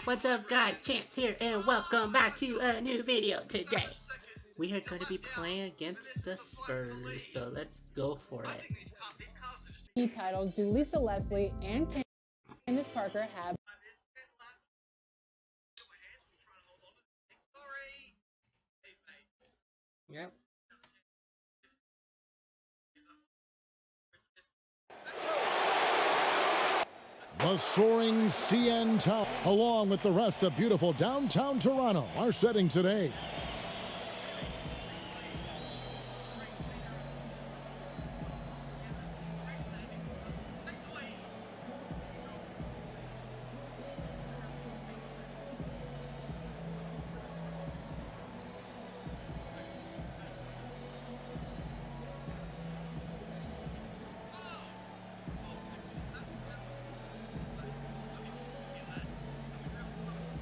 What's up guys, Champs here and welcome back to a new video today. We are going to be playing against the Spurs, so let's go for it. Titles do Lisa Leslie and Candace Parker have? Yep. The soaring CN Tower, along with the rest of beautiful downtown Toronto, are setting today.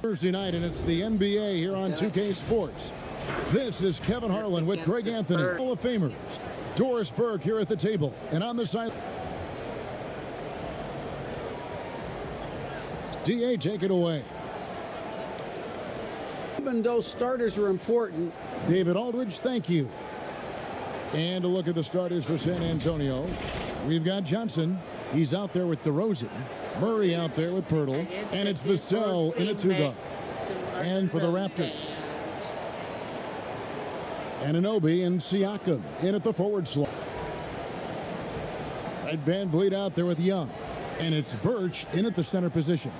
Thursday night, and it's the NBA here on 2K Sports. This is Kevin Harlan with Greg Anthony, Hall of Famers. Doris Burke here at the table, and on the side, DA, take it away. Even though starters are important. David Aldridge, thank you. And a look at the starters for San Antonio. We've got Johnson. He's out there with DeRozan. Murray out there with Pirtle. And it's Vassell in a two-guard. And for the Raptors, Anunoby and Siakam in at the forward slot. Fred VanVleet out there with Young. And it's Birch in at the center position.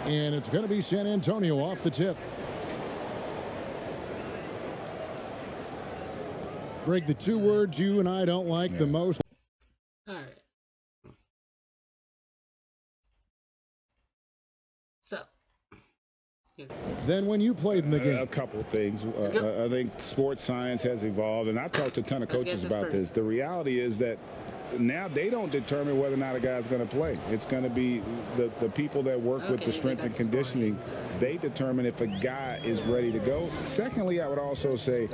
And it's going to be San Antonio off the tip. Greg, the two words you and I don't like the most. All right. So. Then when you played in the game. A couple of things. I think sports science has evolved, and I've talked to a ton of coaches about this. The reality is that now they don't determine whether or not a guy's going to play. It's going to be the people that work with the strength and conditioning. They determine if a guy is ready to go. Secondly, I would also say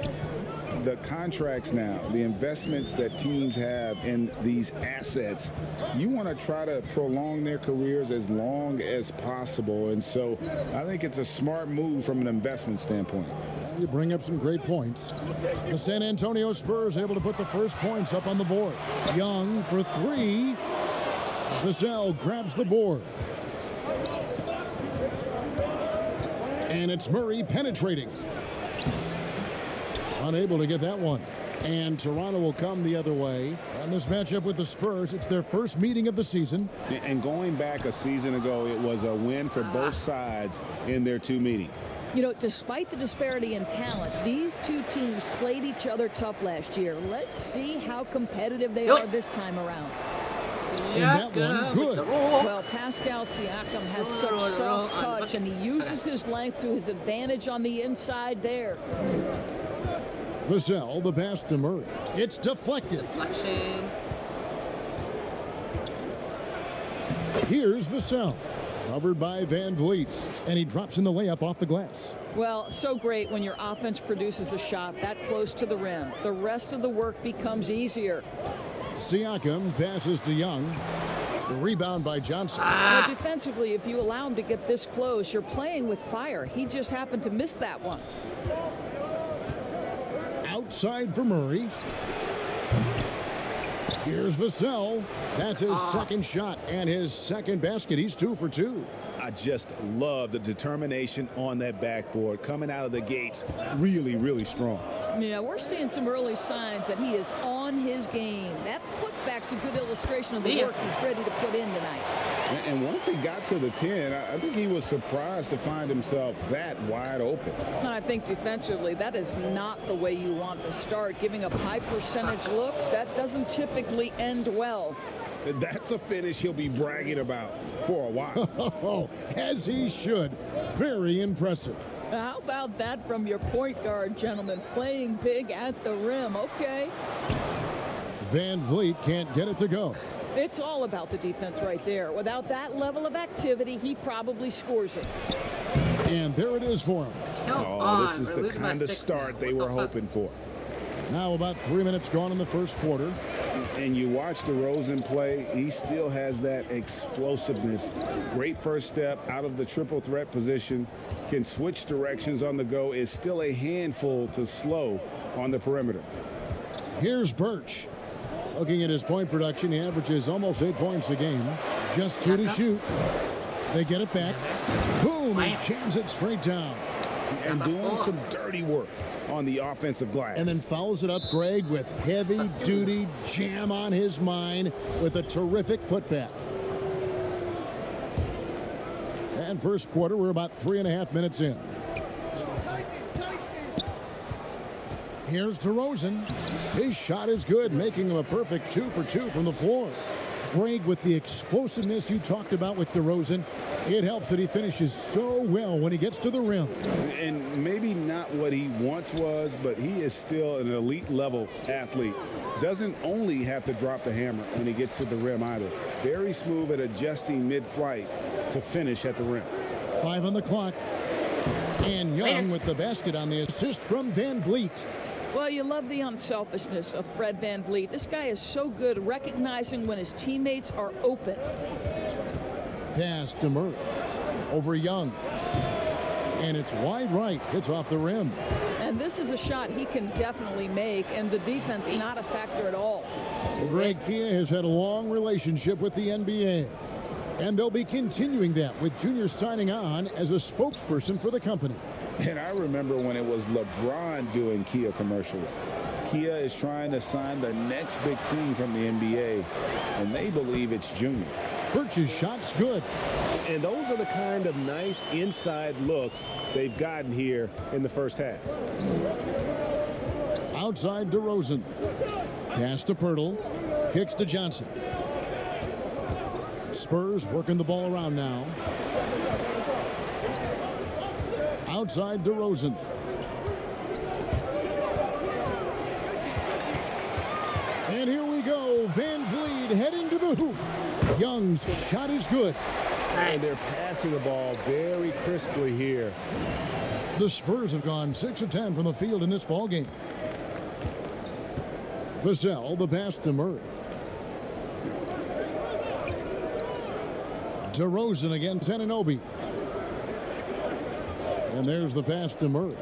the contracts now, the investments that teams have in these assets, you want to try to prolong their careers as long as possible. And so I think it's a smart move from an investment standpoint. You bring up some great points. The San Antonio Spurs able to put the first points up on the board. Young for three. Vassell grabs the board. And it's Murray penetrating. Unable to get that one. And Toronto will come the other way. On this matchup with the Spurs, it's their first meeting of the season. And going back a season ago, it was a win for both sides in their two meetings. You know, despite the disparity in talent, these two teams played each other tough last year. Let's see how competitive they are this time around. And that one, good. Well, Pascal Siakam has such soft touch, and he uses his length to his advantage on the inside there. Vassell, the pass to Murray. It's deflected. Deflection. Here's Vassell. Covered by VanVleet, and he drops in the layup off the glass. Well, so great when your offense produces a shot that close to the rim. The rest of the work becomes easier. Siakam passes to Young. The rebound by Johnson. Well, defensively, if you allow him to get this close, you're playing with fire. He just happened to miss that one. Outside for Murray. Here's Vassell. That's his second shot and his second basket. He's 2 for 2. I just love the determination on that backboard. Coming out of the gates really, really strong. Yeah, we're seeing some early signs that he is on his game. That putback's a good illustration of the work he's ready to put in tonight. And once he got to the 10, I think he was surprised to find himself that wide open. And I think defensively, that is not the way you want to start. Giving up high percentage looks, that doesn't typically end well. That's a finish he'll be bragging about for a while. As he should. Very impressive. How about that from your point guard, gentlemen? Playing big at the rim. Okay. VanVleet can't get it to go. It's all about the defense right there. Without that level of activity, he probably scores it. And there it is for him. This is the kind of start they were hoping for. Now about 3 minutes gone in the first quarter. And you watch DeRozan play, he still has that explosiveness. Great first step out of the triple threat position. Can switch directions on the go. Is still a handful to slow on the perimeter. Here's Birch. Looking at his point production, he averages almost 8 points a game. Just 2 to shoot. They get it back. Boom! He jams it straight down. And doing some dirty work on the offensive glass. And then fouls it up, Greg, with heavy-duty jam on his mind with a terrific putback. And first quarter, we're about 3.5 minutes in. Here's DeRozan. His shot is good, making him a perfect 2 for 2 from the floor. Greg, with the explosiveness you talked about with DeRozan, it helps that he finishes so well when he gets to the rim. And maybe not what he once was, but he is still an elite-level athlete. Doesn't only have to drop the hammer when he gets to the rim either. Very smooth at adjusting mid-flight to finish at the rim. 5 on the clock. And Young with the basket on the assist from Van Vliet. Well, you love the unselfishness of Fred Van Vliet. This guy is so good recognizing when his teammates are open. Pass to Murray. Over Young. And it's wide right. It's off the rim. And this is a shot he can definitely make, and the defense not a factor at all. Greg Kia has had a long relationship with the NBA. And they'll be continuing that with Junior signing on as a spokesperson for the company. And I remember when it was LeBron doing Kia commercials. Kia is trying to sign the next big thing from the NBA, and they believe it's Junior. Birch's shot's good. And those are the kind of nice inside looks they've gotten here in the first half. Outside DeRozan. Pass to Pirtle. Kicks to Johnson. Spurs working the ball around now. Outside DeRozan. And here we go. Van Vliet heading to the hoop. Young's shot is good. And they're passing the ball very crisply here. The Spurs have gone 6 of 10 from the field in this ball game. Vassell, the pass to Murray. DeRozan against Anunoby. And there's the pass to Murray.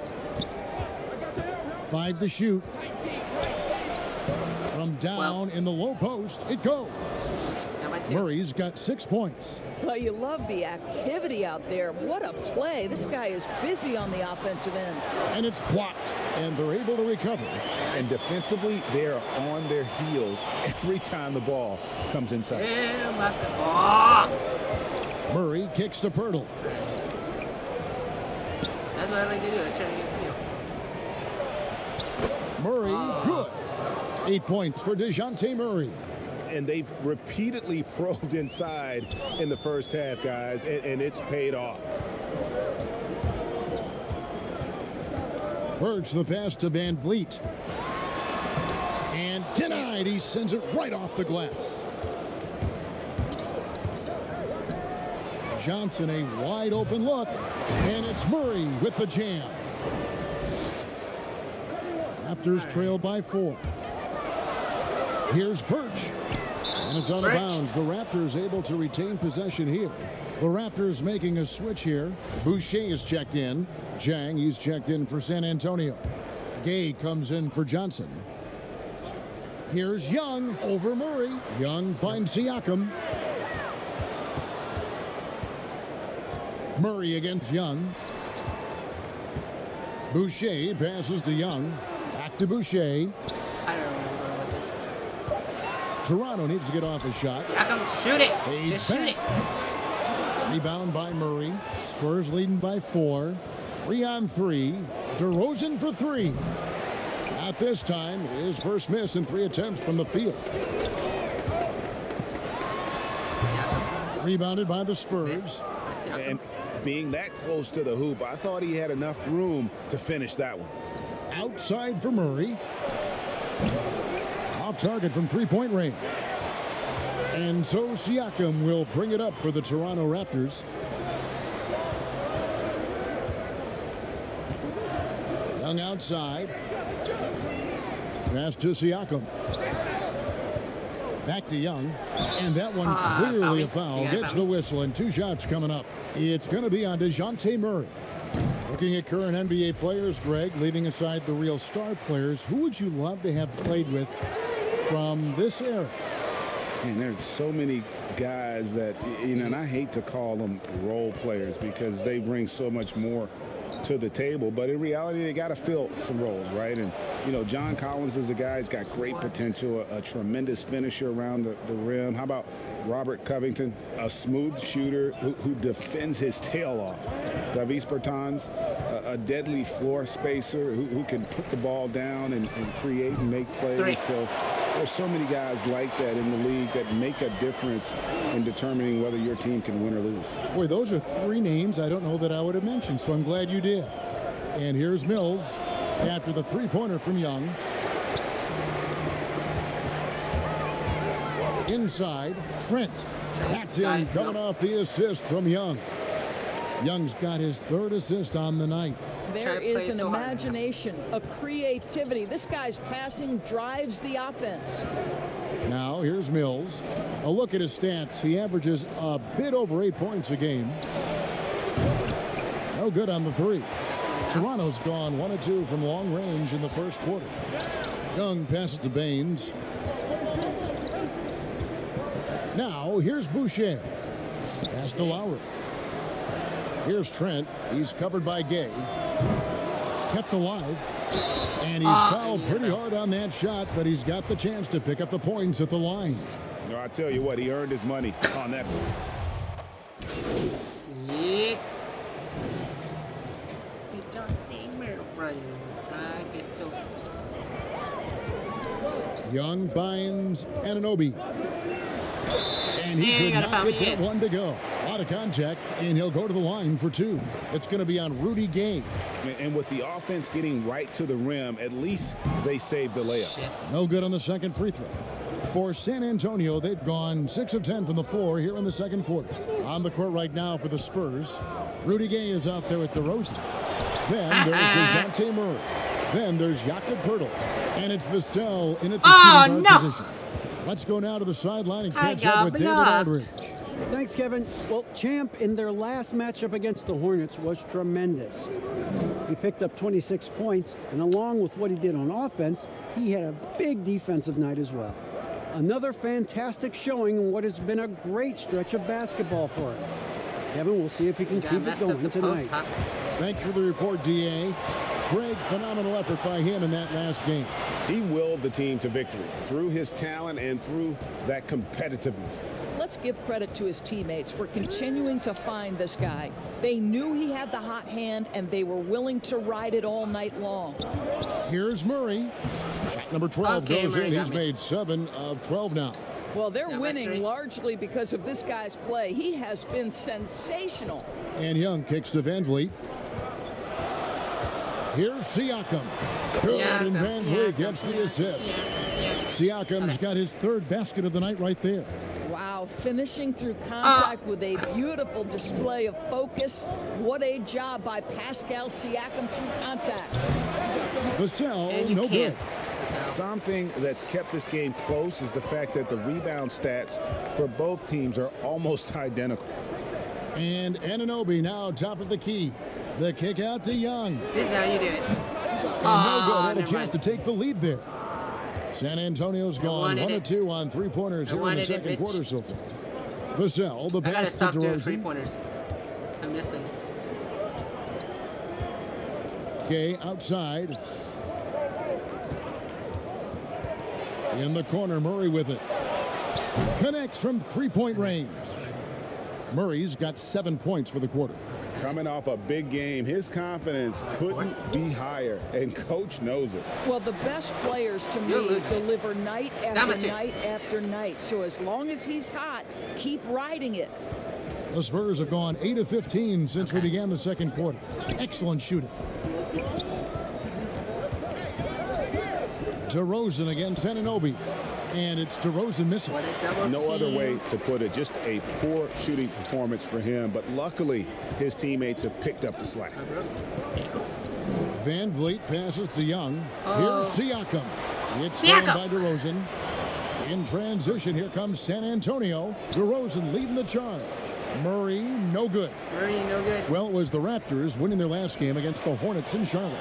5 to shoot. From down in the low post, it goes. Murray's got 6 points. Well, you love the activity out there. What a play. This guy is busy on the offensive end. And it's blocked, and they're able to recover. And defensively, they're on their heels every time the ball comes inside. Murray kicks to Pirtle. That's what I like to do. I try to get steal. Murray, good. 8 points for DeJounte Murray. And they've repeatedly probed inside in the first half, guys, and it's paid off. Birch the pass to Van Vliet. And denied. He sends it right off the glass. Johnson, a wide open look. And it's Murray with the jam. Raptors trail by 4. Here's Birch. And it's out of bounds. The Raptors able to retain possession here. The Raptors making a switch here. Boucher is checked in. Jang, he's checked in for San Antonio. Gay comes in for Johnson. Here's Young over Murray. Young finds Siakam. Murray against Young. Boucher passes to Young. Back to Boucher. I don't remember what it is. Toronto needs to get off a shot. Siakam, shoot it. Fades Just shoot back. it. Rebound by Murray. Spurs leading by 4. 3 on 3. DeRozan for 3. Not this time. His first miss in 3 attempts from the field. Rebounded by the Spurs. And being that close to the hoop, I thought he had enough room to finish that one. Outside for Murray. Off target from 3-point range. And so Siakam will bring it up for the Toronto Raptors. Young outside. Pass to Siakam. Back to Young. And that one clearly a foul. Gets the whistle, and 2 shots coming up. It's going to be on DeJounte Murray. Looking at current NBA players, Greg, leaving aside the real star players, who would you love to have played with from this era? And there's so many guys that, you know, and I hate to call them role players because they bring so much more to the table, but in reality they got to fill some roles, right? And you know, John Collins is a guy who's got great potential, a tremendous finisher around the rim. How about Robert Covington, a smooth shooter who defends his tail off? Davis Bertans, a deadly floor spacer who can put the ball down and create and make plays. So there's so many guys like that in the league that make a difference in determining whether your team can win or lose. Boy, those are 3 names I don't know that I would have mentioned, so I'm glad you did. And here's Mills after the 3-pointer from Young. Inside, Trent. That's in, coming off the assist from Young. Young's got his 3rd assist on the night. There is an imagination, a creativity. This guy's passing drives the offense. Now, here's Mills. A look at his stats. He averages a bit over 8 points a game. No good on the 3. Toronto's gone 1 of 2 from long range in the first quarter. Young passes to Baines. Now, here's Boucher. Pass to Lowry. Here's Trent. He's covered by Gay. Kept alive. And he's fouled pretty hard on that shot, but he's got the chance to pick up the points at the line. No, I tell you what, he earned his money on that one. Yeah. Young finds Anunoby. And he could not get that one to go. A lot of contact, and he'll go to the line for 2. It's going to be on Rudy Gay. And with the offense getting right to the rim, at least they saved the layup. No good on the second free throw. For San Antonio, they've gone 6 of 10 from the floor here in the second quarter. On the court right now for the Spurs, Rudy Gay is out there with DeRozan. Then there's DeJounte Murray. Then there's Jakob Poeltl. And it's Vassell in at the shooting guard position. Let's go now to the sideline and catch up with David Aldridge. Thanks, Kevin. Well, Champ in their last matchup against the Hornets was tremendous. He picked up 26 points, and along with what he did on offense, he had a big defensive night as well. Another fantastic showing in what has been a great stretch of basketball for him. Kevin, we'll see if he can keep it going tonight. Thanks for the report, D.A. Great, phenomenal effort by him in that last game. He willed the team to victory through his talent and through that competitiveness. Let's give credit to his teammates for continuing to find this guy. They knew he had the hot hand, and they were willing to ride it all night long. Here's Murray. Shot number 12 goes in. He's made 7 of 12 now. Well, they're winning largely because of this guy's play. He has been sensational. And Young kicks to Van Vliet. Here's Siakam. Good, and Van Vliet gets the assist. Siakam's got his 3rd basket of the night right there. Wow, finishing through contact with a beautiful display of focus. What a job by Pascal Siakam through contact. Vassell, no good. Something that's kept this game close is the fact that the rebound stats for both teams are almost identical. And Anunoby now top of the key. The kick out to Young. This is how you do it. And no good. Had a chance to take the lead there. San Antonio's gone 1 of 2 on 3-pointers here in the second quarter so far. Vassell, the pass to DeRozan. I gotta stop doing 3-pointers. I'm missing. Gay outside. In the corner, Murray with it. Connects from 3-point range. Murray's got 7 points for the quarter. Coming off a big game, his confidence couldn't be higher, and Coach knows it. Well, the best players to me deliver night after night after night. So as long as he's hot, keep riding it. The Spurs have gone 8 of 15 since we began the second quarter. Excellent shooting. DeRozan against Anunoby. And it's DeRozan missing. No other way to put it. Just a poor shooting performance for him. But luckily, his teammates have picked up the slack. Van Vliet passes to Young. Here's Siakam. It's stolen by DeRozan. In transition, here comes San Antonio. DeRozan leading the charge. Murray, no good. Murray, no good. Well, it was the Raptors winning their last game against the Hornets in Charlotte.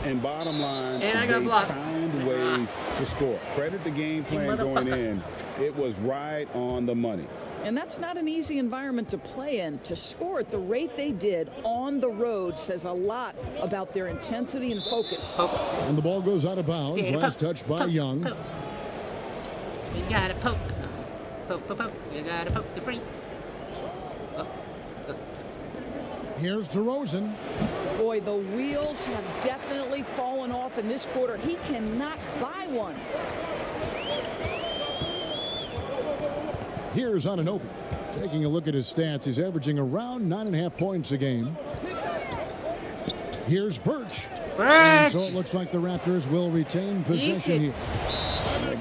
And bottom line, they found ways to score. Credit the game plan going in. It was right on the money. And that's not an easy environment to play in. To score at the rate they did on the road says a lot about their intensity and focus. And the ball goes out of bounds. Last touch by Young. You gotta poke. Poke. You gotta poke the free. Here's DeRozan. Boy, the wheels have definitely fallen off in this quarter. He cannot buy one. Here's Anunoby. Taking a look at his stats, he's averaging around 9.5 points a game. Here's Birch. And so it looks like the Raptors will retain possession here.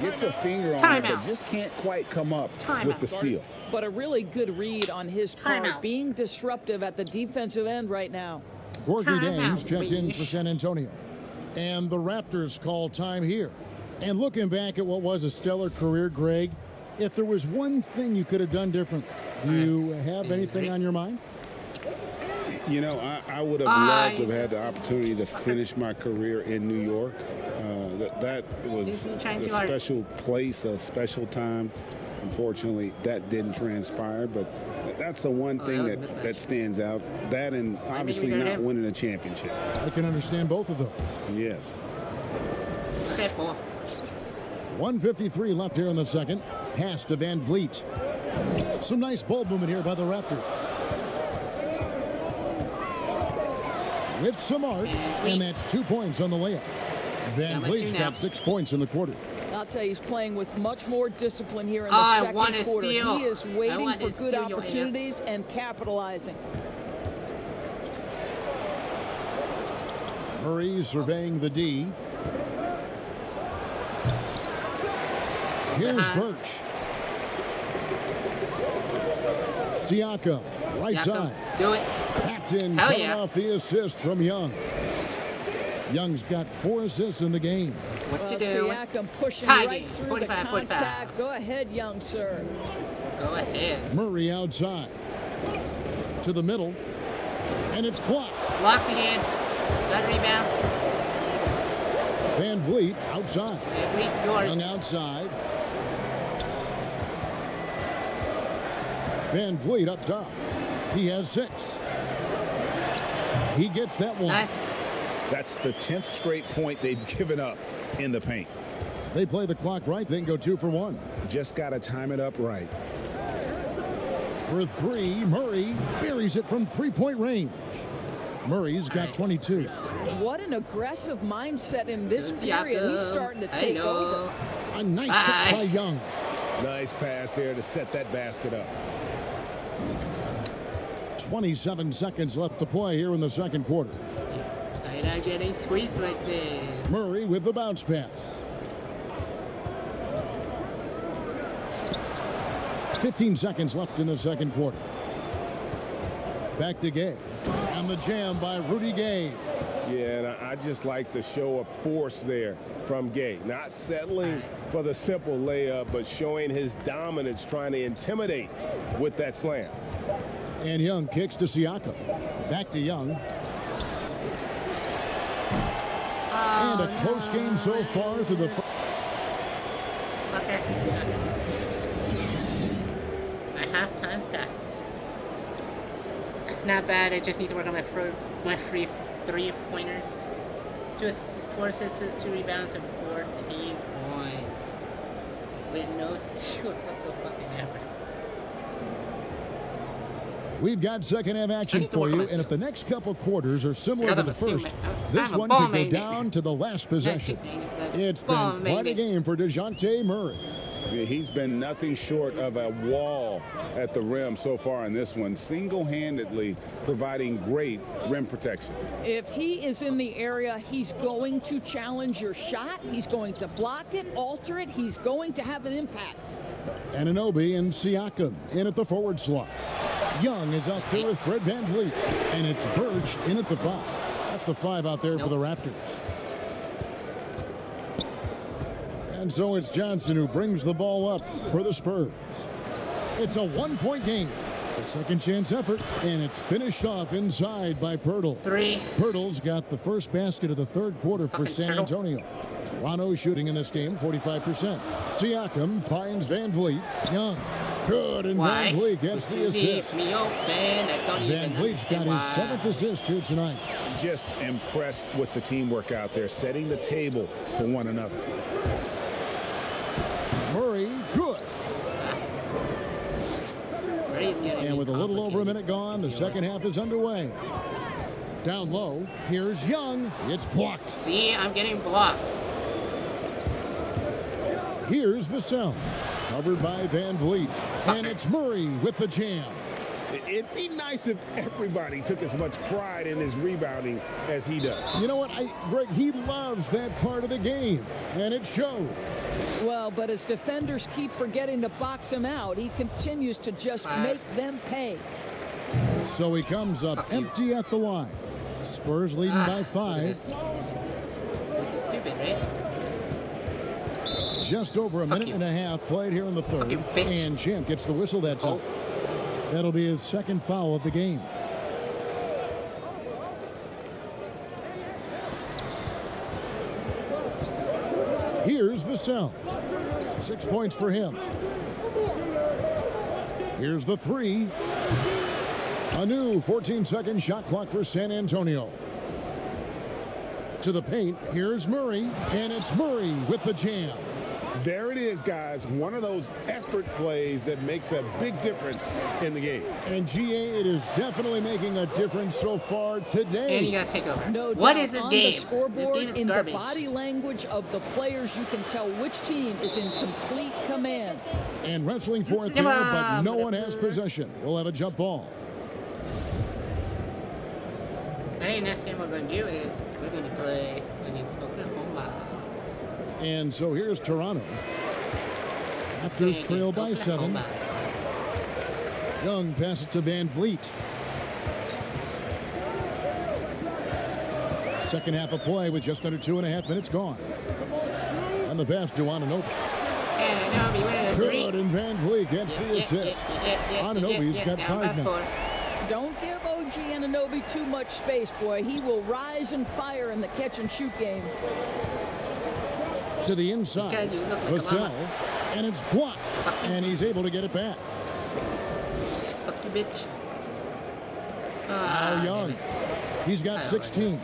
Gets a finger on it, but just can't quite come up with the steal. But a really good read on his part, being disruptive at the defensive end right now. Gorgie Dames checked in for San Antonio. And the Raptors call time here. And looking back at what was a stellar career, Greg, if there was one thing you could have done different, do you have anything on your mind? You know, I would have loved to have had the opportunity to finish my career in New York. That was a special place, a special time. Unfortunately, that didn't transpire, but that's the one thing that stands out. That and obviously not winning a championship. I can understand both of those. Yes. Okay, 1:53 left here in the second. Pass to Van Vliet. Some nice ball movement here by the Raptors. With some art, and that's 2 points on the layup. Van Vliet's got 6 points in the quarter. I'll tell you, he's playing with much more discipline here in the second quarter. Steal. He is waiting for good opportunities and capitalizing. Murray surveying the D. Here's Birch. Siakam, right side. Do it. That's in, coming off the assist from Young. Young's got 4 assists in the game. What you doing? Siakam pushing right through the contact. Go ahead, Young, sir. Go ahead. Murray outside. To the middle. And it's blocked. Blocked again. That rebound. Van Vliet outside. Van Vliet, yours. Young outside. Van Vliet up top. He has 6. He gets that one. Nice. That's the 10th straight point they've given up in the paint. They play the clock right, they can go 2 for 1. Just got to time it up right. For 3, Murray buries it from 3-point range. Murray's got 22. What an aggressive mindset in this period. He's starting to take over. A nice shot by Young. Nice pass there to set that basket up. 27 seconds left to play here in the second quarter. I'm not getting tweets like this. Murray with the bounce pass. 15 seconds left in the second quarter. Back to Gay. And the jam by Rudy Gay. Yeah, and I just like the show of force there from Gay. Not settling for the simple layup, but showing his dominance, trying to intimidate with that slam. And Young kicks to Siakam. Back to Young. And a close game so far through the first. Okay. My halftime stats. Not bad. I just need to work on my free 3-pointers. 4 assists, 2 rebounds, and 14 points. With no steals whatsoever. We've got second half action for you, and if the next couple quarters are similar to the first, this one could go down to the last possession. It's been quite a game for DeJounte Murray. Yeah, he's been nothing short of a wall at the rim so far in this one, single-handedly providing great rim protection. If he is in the area, he's going to challenge your shot. He's going to block it, alter it. He's going to have an impact. Anunoby and Siakam in at the forward slots. Young is out there with Fred VanVleet, and it's Birch in at the 5. That's the 5 out there for the Raptors. And so it's Johnson who brings the ball up for the Spurs. It's a 1-point game. A second chance effort, and it's finished off inside by Pirtle. 3. Pirtle's got the first basket of the third quarter for Fucking San turtle. Antonio. Toronto shooting in this game 45%. Siakam finds Van Vliet. Young. Good, and Why? Van Vliet gets Would the you assist. leave me open? I don't Van even Vliet's got understand his why. 7th assist here tonight. Just impressed with the teamwork out there, setting the table for one another. Murray, good. Murray's getting And with a little over a minute complicated. gone, the second half is underway. Down low, here's Young. It's blocked. See, I'm getting blocked. Here's Vassell. Covered by Van Vliet. And it's Murray with the jam. It'd be nice if everybody took as much pride in his rebounding as he does. You know what, Greg, he loves that part of the game, and it shows. Well, but as defenders keep forgetting to box him out, he continues to just make them pay. So he comes up empty at the line. Spurs leading by 5. This is stupid, right? Just over a minute you. and a half played here in the third. you, bitch. And Champ gets the whistle that time. That'll be his second foul of the game. Here's Vassell. 6 points for him. Here's the 3. A new 14-second shot clock for San Antonio. To the paint, here's Murray, and it's Murray with the jam. There it is, guys. One of those effort plays that makes a big difference in the game. And GA, it is definitely making a difference so far today. And you gotta take over. No What doubt. is this On game? the scoreboard, This game is in garbage. the body language of the players, you can tell which team is in complete command. And wrestling for it there, Come but on, no one has possession. We'll have a jump ball. I think next game we're going to do is we're going to play against Oklahoma. And so here's Toronto. Raptors trail by 7. Young passes to Van Vliet. Second half of play with just under 2.5 minutes gone. And the pass to Anunoby. And now we win a 3. Good, and Van Vliet gets the assist. Anunoby's got 5 now. Don't give OG Anunoby too much space, boy. He will rise and fire in the catch-and-shoot game. To the inside. Because you look like a Vassell. llama. And it's blocked. And he's able to get it back. Fuck you, bitch. Now Young. He's got 16.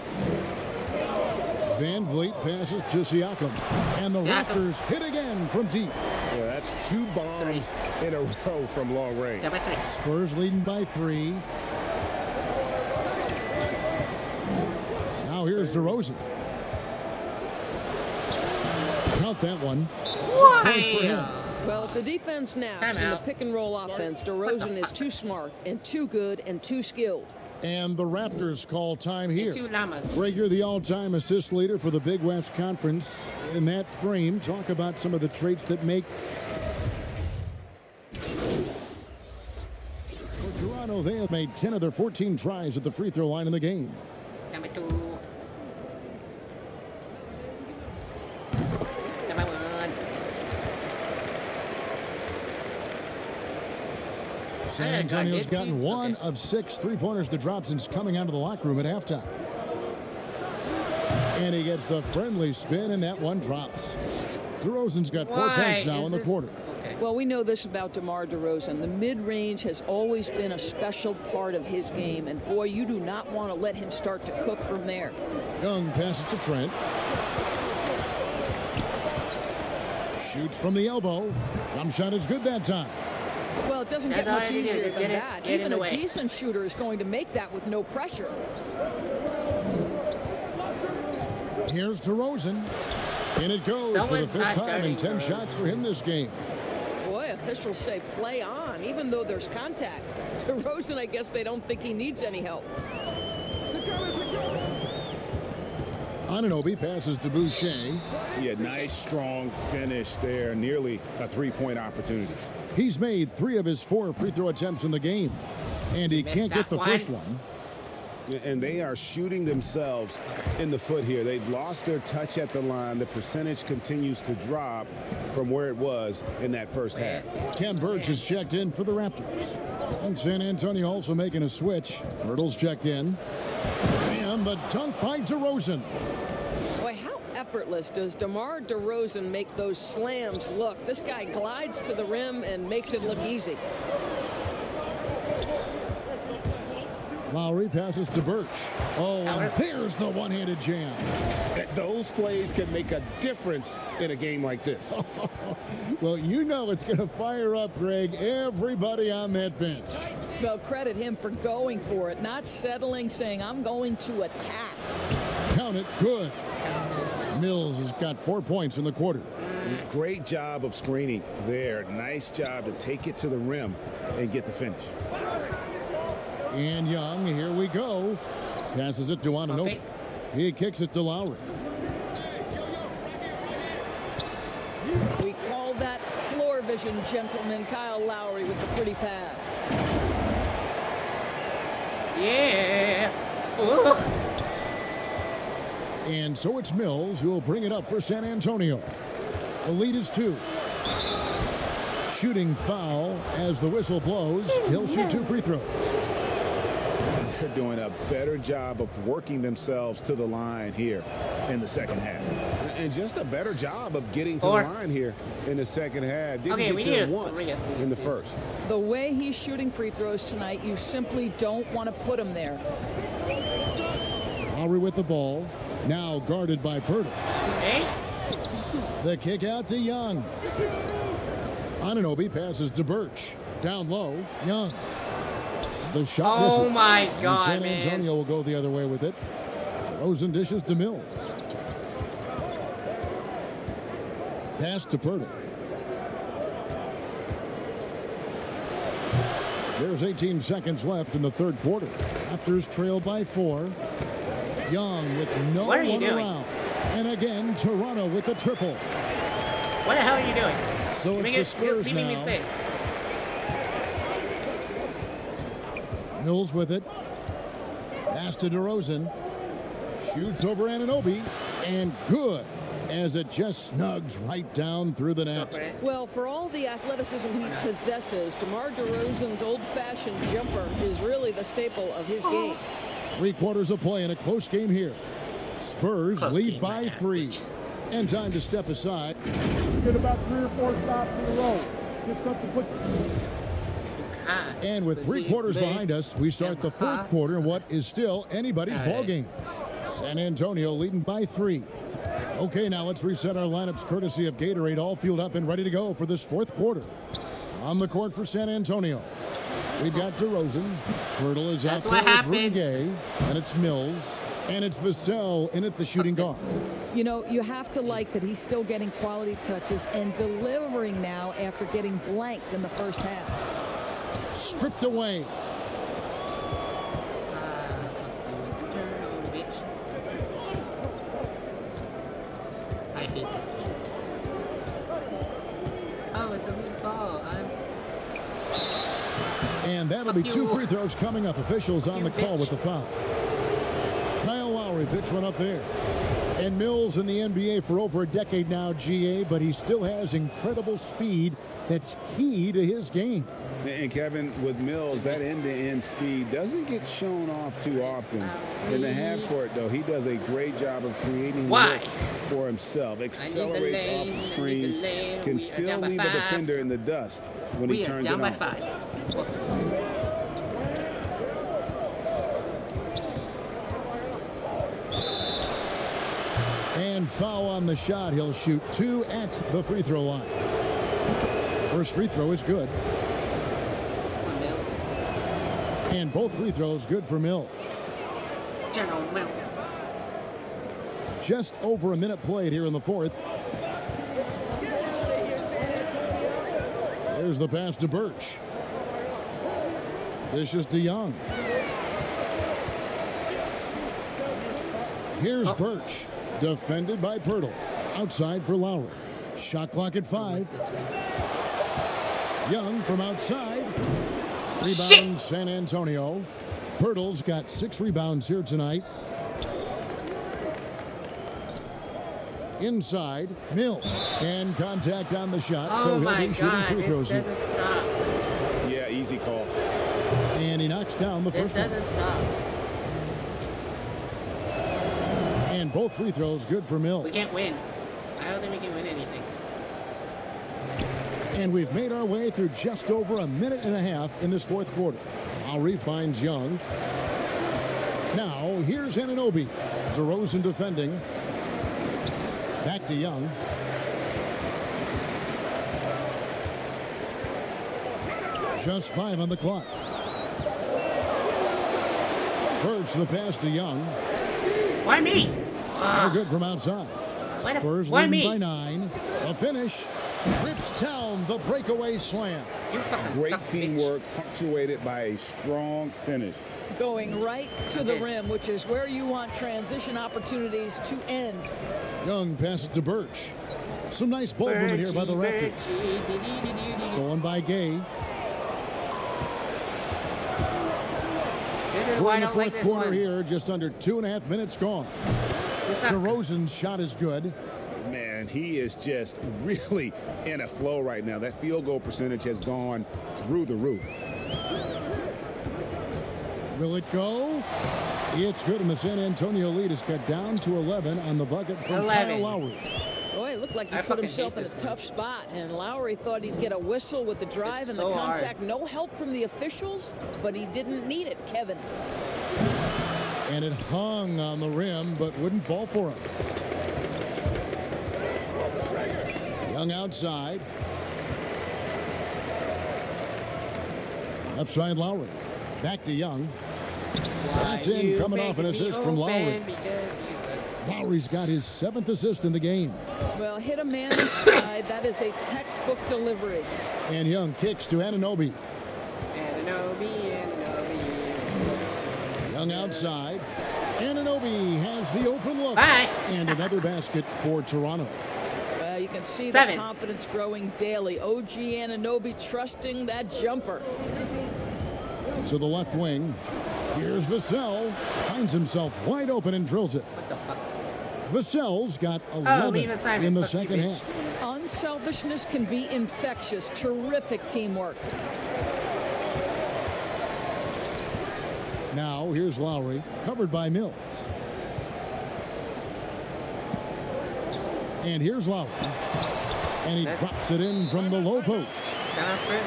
Van Vliet passes to Siakam. And the Siakam. Raptors hit again from deep. Yeah, that's 2 bombs in a row from long range. Yeah, by 3. Spurs leading by 3. Now here's DeRozan. Count that one. 6 points for him. Well, if the defense naps in the Timeout. pick-and-roll offense, DeRozan is too smart and too good and too skilled. And the Raptors call time here. 2 llamas. Greg, you're the all-time assist leader for the Big West Conference. In that frame, talk about some of the traits that make for Toronto. They have made 10 of their 14 tries at the free throw line in the game. Number 2. Number 1. San Antonio's gotten 1 of 6 three-pointers to drop since coming out of the locker room at halftime. And he gets the friendly spin, and that one drops. DeRozan's got 4 points now in the quarter. Okay. Well, we know this about DeMar DeRozan. The mid-range has always been a special part of his game, and boy, you do not want to let him start to cook from there. Young passes to Trent. Shoots from the elbow. Jump shot is good that time. Well, it doesn't That's get all much I need to do, easier just than get it- that. get in Even the a way. decent shooter is going to make that with no pressure. Here's DeRozan. And it goes for the Someone's 5th not time in guarding 10 DeRozan. shots for him this game. Boy, officials say play on, even though there's contact. DeRozan, I guess they don't think he needs any help. Anunoby passes to Boucher. Yeah, nice, strong finish there. Nearly a 3-point opportunity. He's made 3 of his 4 free throw attempts in the game. And he Missed can't get that the one. first one. And they are shooting themselves in the foot here. They've lost their touch at the line. The percentage continues to drop from where it was in that first half. Ken Burch is checked in for the Raptors. And San Antonio also making a switch. Hurdle's checked in. And the dunk by DeRozan. Boy, how effortless does DeMar DeRozan make those slams look? This guy glides to the rim and makes it look easy. Lowry passes to Burch. Oh, and there's the one-handed jam. Those plays can make a difference in a game like this. Well, you know it's going to fire up, Greg, everybody on that bench. Well, credit him for going for it, not settling, saying, I'm going to attack. Count it, good. Mills has got 4 points in the quarter. Great job of screening there. Nice job to take it to the rim and get the finish. And Young, here we go. Passes it to Anunoby. He kicks it to Lowry. We call that floor vision, gentlemen. Kyle Lowry with the pretty pass. Yeah. Ooh. And so it's Mills who will bring it up for San Antonio. The lead is 2. Shooting foul as the whistle blows. He'll shoot 2 free throws. They're doing a better job of working themselves to the line here in the second half. And just a better job of getting to the line here in the second half. Didn't get there once in the first. The way he's shooting free throws tonight, you simply don't want to put him there. Lowry with the ball. Now guarded by Poeltl. Hey. The kick out to Young. Anunoby passes to Burch. Down low, Young. The shot misses. Oh my God, and San Antonio will go the other way with it. DeRozan dishes to Mills. Pass to Poeltl. There's 18 seconds left in the third quarter. Raptors trail by 4. Young with no What are you one doing? around. And again, Toronto with the triple. What the hell are you doing? So it's the Spurs leaving me now. space. Mills with it. Pass to DeRozan. Shoots over Anunoby. And good, as it just snugs right down through the net. Well, for all the athleticism he possesses, DeMar DeRozan's old-fashioned jumper is really the staple of his game. 3 quarters of play in a close game here. Spurs Close lead game, by my 3. ass. And time to step aside. Get about 3 or 4 stops in a row. Get something quick. And with 3 quarters behind us, we start the 4th quarter in what is still anybody's ball game. San Antonio leading by 3. Okay, now let's reset our lineups courtesy of Gatorade, all fueled up and ready to go for this 4th quarter. On the court for San Antonio, we've got DeRozan. Poeltl is out there with Rudy Gay. And it's Mills. And it's Vassell in at the shooting guard. You know, you have to like that he's still getting quality touches and delivering now after getting blanked in the first half. Stripped away. I hate this thing. Oh, it's a loose ball. And that'll be 2 free throws coming up. Officials on the call with the foul. Kyle Lowry, pitch run up there. And Mills in the NBA for over a decade now, GA, but he still has incredible speed that's key to his game. And Kevin, with Mills, that end-to-end speed doesn't get shown off too often. In the half court, though, he does a great job of creating looks for himself. Accelerates off the screens, can still leave a defender in the dust when he turns it on. We are down by 5. And foul on the shot. He'll shoot 2 at the free throw line. First free throw is good. And both free throws good for Mills. General Mills. Just over a minute played here in the 4th. There's the pass to Burch. This is to Young. Here's Burch. Defended by Poeltl. Outside for Lowry. Shot clock at 5. Young from outside. Rebound San Antonio. Pirtle's got 6 rebounds here tonight. Inside, Mills. And contact on the shot, so he'll be shooting free throws here. Doesn't stop. Yeah, easy call. And he knocks down the first one. Doesn't stop. And both free throws good for Mills. We can't win. I don't think we can win anything. And we've made our way through just over a minute and a half in this fourth quarter. Lowry finds Young. Now, here's Anunoby. DeRozan defending. Back to Young. Just 5 on the clock. Birch the pass to Young. Why me? No good from outside. Spurs why leading me? by 9. A finish. Rips down the breakaway slam. You fucking Great suck, teamwork, punctuated by a strong finish. Going right to the rim, which is where you want transition opportunities to end. Young passes to Birch. Some nice ball movement here by the Raptors. Stolen by Gay. This is We're why I in the don't like fourth this quarter one. here, just under 2.5 minutes gone. DeRozan's shot is good. Man, he is just really in a flow right now. That field goal percentage has gone through the roof. Will it go? It's good, and the San Antonio lead is cut down to 11 on the bucket from 11. Kyle Lowry. Boy, it looked like he I put fucking himself hate in a this tough spot, and Lowry thought he'd get a whistle with the drive It's and so the hard. contact. No help from the officials, but he didn't need it, Kevin. And it hung on the rim, but wouldn't fall for him. Young outside. Left side Lowry. Back to Young. That's in, coming off an assist from Lowry. Lowry's got his 7th assist in the game. Well, hit a man in stride. That is a textbook delivery. And Young kicks to Anunoby. Young outside. Anunoby has the open look. Bye. And another basket for Toronto. You can see 7. the confidence growing daily. OG Anunoby trusting that jumper. To the left wing. Here's Vassell. Finds himself wide open and drills it. What the fuck? Vassell's got leave 11 assignment, in the fuck you, second bitch. half. Unselfishness can be infectious. Terrific teamwork. Now, here's Lowry, covered by Mills. And here's Lowry. And he drops it in from the low post.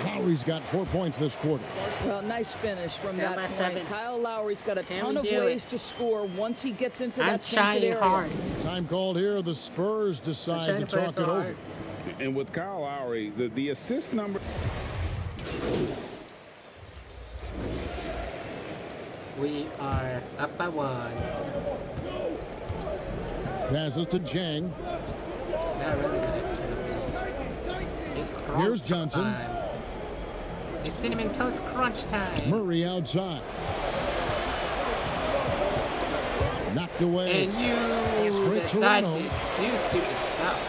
Lowry's got 4 points this quarter. Well, nice finish from Got that my point. 7. Kyle Lowry's got a Can ton we of do ways it? to score once he gets into I'm that painted trying area. hard. Time called here. The Spurs decide to talk it over. And with Kyle Lowry, the assist number. We are up by 1. Passes to Jang. Not really good. It's crunch Here's Johnson. time. It's Cinnamon Toast Crunch time. Murray outside. Knocked away. And you Break decide Toronto. to do stupid stuff.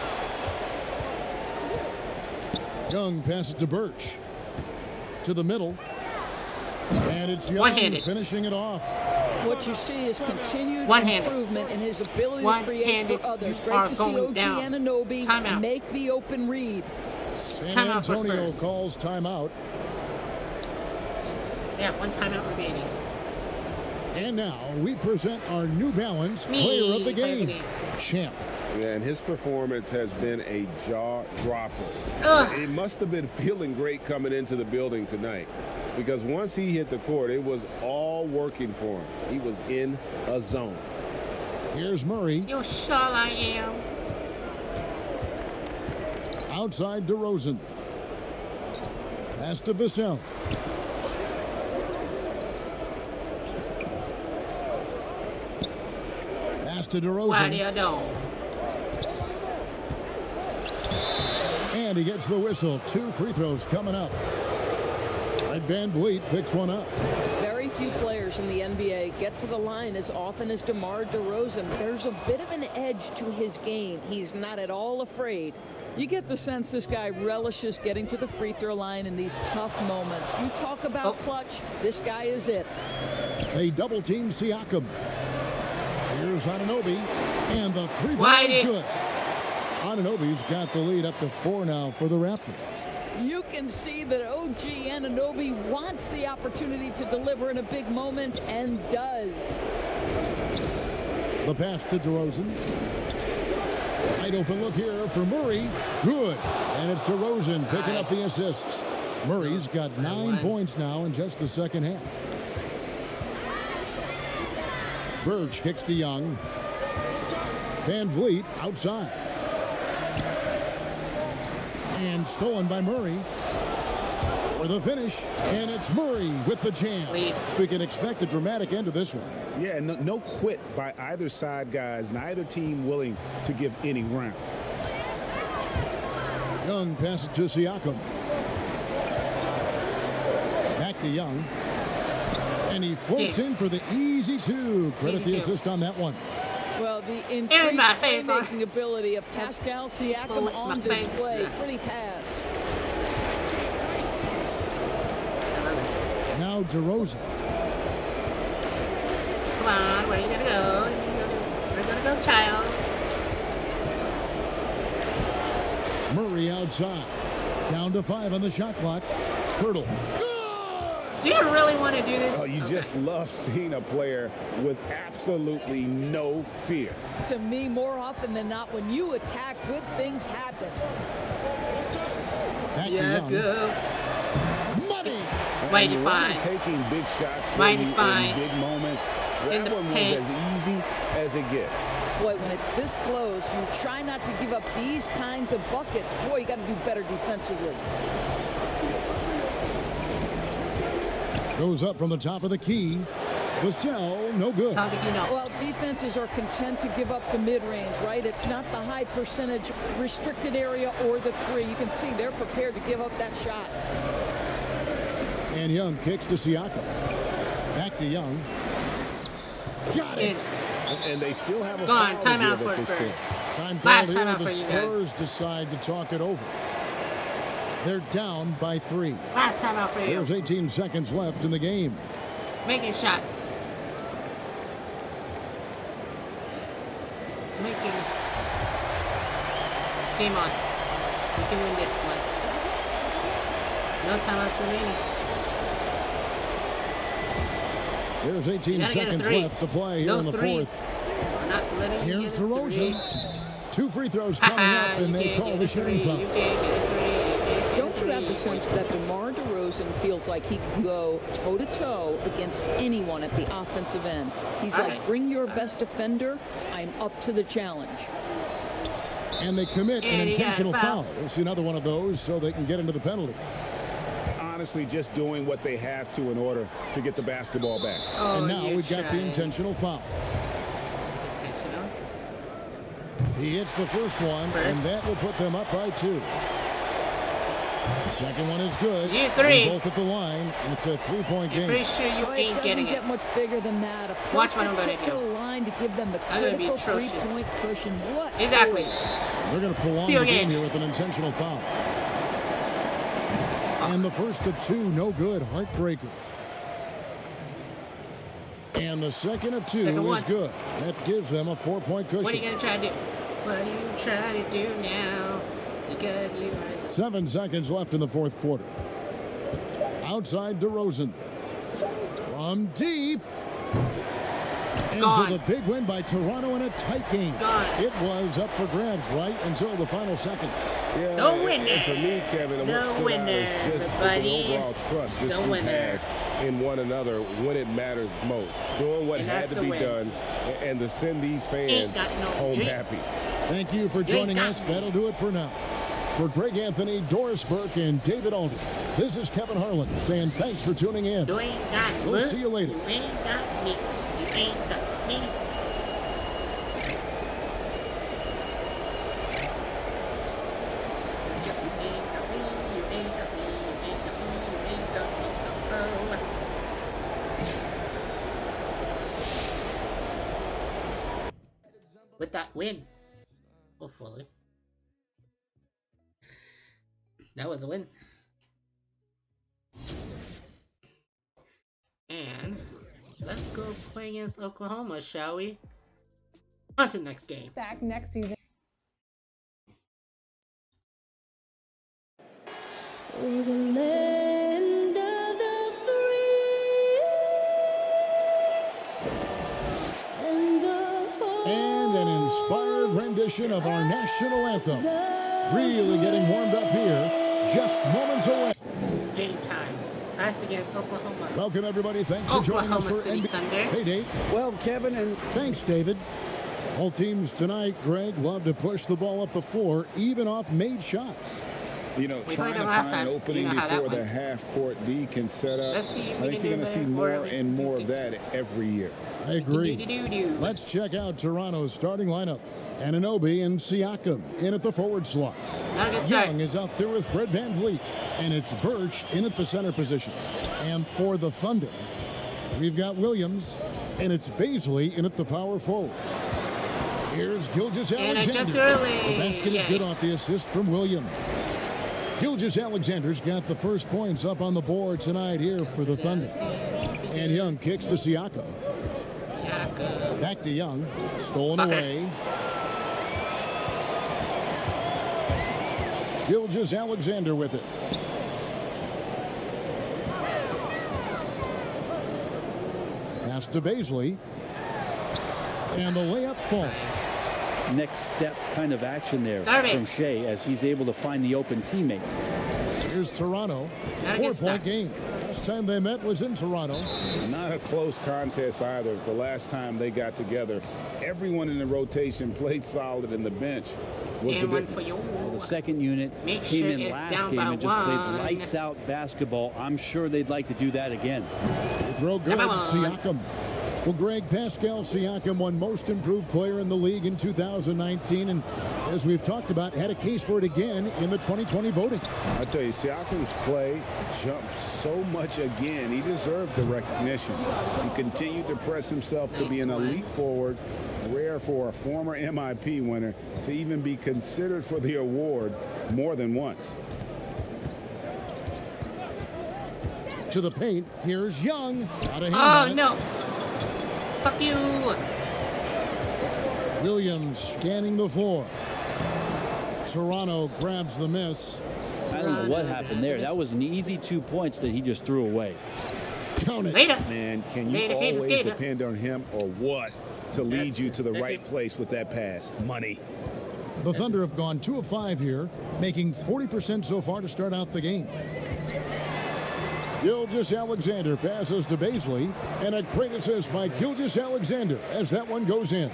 Young passes to Birch. To the middle. And it's Young One-handed. finishing it off. What you see is continued One-handed. improvement in his ability to create One-handed. for others. You Great are to see going OG down. Anunoby Timeout. make the open read. San Timeout for Antonio Spurs. calls timeout. Yeah, 1 timeout remaining. And now we present our New Balance Me, player of the player of the game, game. Champ. Yeah, and his performance has been a jaw dropper. Ugh. He must have been feeling great coming into the building tonight, because once he hit the court, it was all working for him. He was in a zone. Here's Murray. You sure I am. Outside DeRozan. Pass to Vassell. Pass to What do DeRozan. you know? And he gets the whistle. 2 free throws coming up. Ed Van Vliet picks one up. Very few players in the NBA get to the line as often as DeMar DeRozan. There's a bit of an edge to his game. He's not at all afraid. You get the sense this guy relishes getting to the free throw line in these tough moments. You talk about clutch, this guy is it. They double team Siakam. Here's Anunoby, and the three-pointer is good. Anunoby's got the lead up to 4 now for the Raptors. You can see that OG Anunoby wants the opportunity to deliver in a big moment and does. The pass to DeRozan. Wide open look here for Murray. Good. And it's DeRozan picking up the assists. Murray's got 9 points now in just the second half. Birch kicks to Young. Van Vliet outside. And stolen by Murray. For the finish. And it's Murray with the jam. We can expect a dramatic end to this one. Yeah, no quit by either side, guys. Neither team willing to give any ground. Young passes to Siakam. Back to Young. And he floats in for the easy two. Credit the assist on that one. Well, the increased playmaking ability of Pascal Siakam on display. Pretty pass. Now DeRozan. Come on, where are you gonna go? We're gonna go, child. Murray outside. Down to 5 on the shot clock. Hurdle. Do you really want to do this? Oh, you just love seeing a player with absolutely no fear. To me, more often than not, when you attack, good things happen. Back to Young. Go. Money. Mighty fine. Taking big shots for Mighty you in fine. big moments. In That the one was paint. as easy as it gets. Boy, when it's this close, you try not to give up these kinds of buckets. Boy, you got to do better defensively. Goes up from the top of the key. Vassell, no good. Well, defenses are content to give up the mid-range, right? It's not the high percentage restricted area or the three. You can see they're prepared to give up that shot. And Young kicks to Siakam. Back to Young. Got it. And they still have a Gone. foul to Timeout give for at this Spurs. point. Time Last called here. timeout The for you guys. Spurs decide to talk it over. They're down by 3. Last time out for you. There's 18 seconds left in the game. Making shots. Making. Game on. We can win this one. No timeouts remaining. There's 18 You gotta get a seconds 3. left to play here No in the threes. fourth. We're not letting you Here's get a 3. DeRozan. 2 free throws coming up, and they call the shooting foul. You can't get a 3. Don't you have the sense that DeMar DeRozan feels like he can go toe-to-toe against anyone at the offensive end? He's All like, right. bring your best defender. I'm up to the challenge. And they commit an And he got intentional fouled. foul. We'll see another one of those so they can get into the penalty. Honestly, just doing what they have to in order to get the basketball back. Oh, And now you we've got the tried. intentional foul. Intentional. He hits the first one, and First. that will put them up by 2. Second one is good. You 3. They're both at the line, and it's a 3-point I'm game. pretty sure you Well, it ain't doesn't getting get it. much bigger than that. A Watch what I'm perfect gonna trip to do. the line to give them the I'm gonna be critical atrocious. three-point cushion. What? Exactly. poise. They're going to prolong Steal the game game. here with an intentional foul. And the first of 2, no good. Heartbreaker. And the second of 2 Second is one. good. That gives them a 4-point cushion. What are you gonna try to do? What are you trying to do now? Because you are 7 seconds left in the fourth quarter. Outside DeRozan. From deep. And Gone. so the big win by Toronto in a tight game. Gone. It was up for grabs right until the final seconds. Yeah, No and- winner. And for me, Kevin, No what stood out winner, is just the everybody. overall trust this No group winner. has in one another when it matters most. Doing what And had that's to the be win. done and to send these fans Ain't got no home G. happy. Thank you for joining us. That'll do it for now. For Greg Anthony, Doris Burke, and David Alden, this is Kevin Harlan saying thanks for tuning in. You ain't got We'll me. see you later. You ain't got me. You ain't got me. With that win, hopefully. That was a win. And Let's go play against Oklahoma, shall we? On to the next game. Back next season. We're the land of the free and an inspired rendition of our national anthem. Really getting warmed up here. Just moments away. Game time. Us against Oklahoma. Welcome, everybody. Thanks for joining us for City Thunder. Hey, Dave. Well, Kevin, and thanks, David. All teams tonight, Greg, love to push the ball up the floor, even off made shots. You know, trying to find an opening before the half-court D can set up. I think you're going to see more and more of that every year. I agree. Let's check out Toronto's starting lineup. Anunoby and Siakam in at the forward slots. Young is out there with Fred VanVleet. And it's Birch in at the center position. And for the Thunder, we've got Williams. And it's Bazley in at the power forward. Here's Gilgeous-Alexander. The basket is good off the assist from Williams. Gilgeous-Alexander's got the first points up on the board tonight here for the Thunder. And Young kicks to Siakam. Back to Young. Stolen away. Gilgeous-Alexander with it. Pass to Bazley. And the layup falls. Next step kind of action there from Shea as he's able to find the open teammate. Here's Toronto. 4-point game. Last time they met was in Toronto. Not a close contest either. The last time they got together, everyone in the rotation played solid, and the bench was the difference. Well, the second unit came in last game and just played lights out basketball. I'm sure they'd like to do that again. Throw good. Siakam. Well, Greg, Pascal Siakam won Most Improved Player in the league in 2019, and as we've talked about, had a case for it again in the 2020 voting. I tell you, Siakam's play jumped so much again. He deserved the recognition. He continued to press himself to be an elite forward. Rare for a former MIP winner to even be considered for the award more than once. To the paint, here's Young. Oh, no. Fuck you. Williams scanning the floor. Toronto grabs the miss. I don't know what happened there. That was an easy 2 points that he just threw away. Count it. Man, can you always depend on him or what to lead you to the right place with that pass? Money. The Thunder have gone 2 of 5 here, making 40% so far to start out the game. Gilgeous-Alexander passes to Bazley, and a great assist by Gilgeous-Alexander as that one goes in.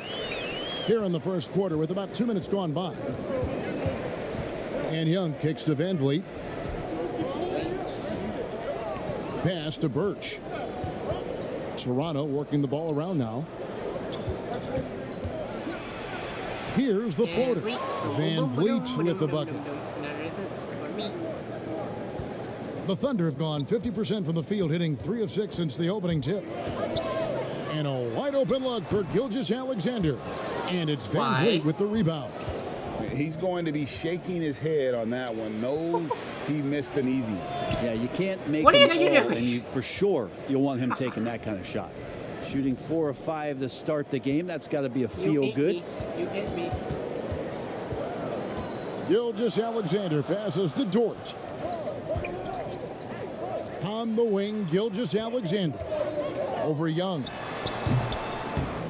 Here in the first quarter with about 2 minutes gone by. And Young kicks to VanVleet. Pass to Birch. Toronto working the ball around now. Here's the floater. VanVleet with the bucket. The Thunder have gone 50% from the field, hitting 3 of 6 since the opening tip. And a wide open look for Gilgeous-Alexander. And it's VanVleet with the rebound. He's going to be shaking his head on that one. Knows he missed an easy. Yeah, you can't make him all, and for sure you'll want him taking that kind of shot. Shooting 4 of 5 to start the game. That's got to be a feel good. You hit me. Gilgeous-Alexander passes to Dort. On the wing, Gilgeous-Alexander. Over Young.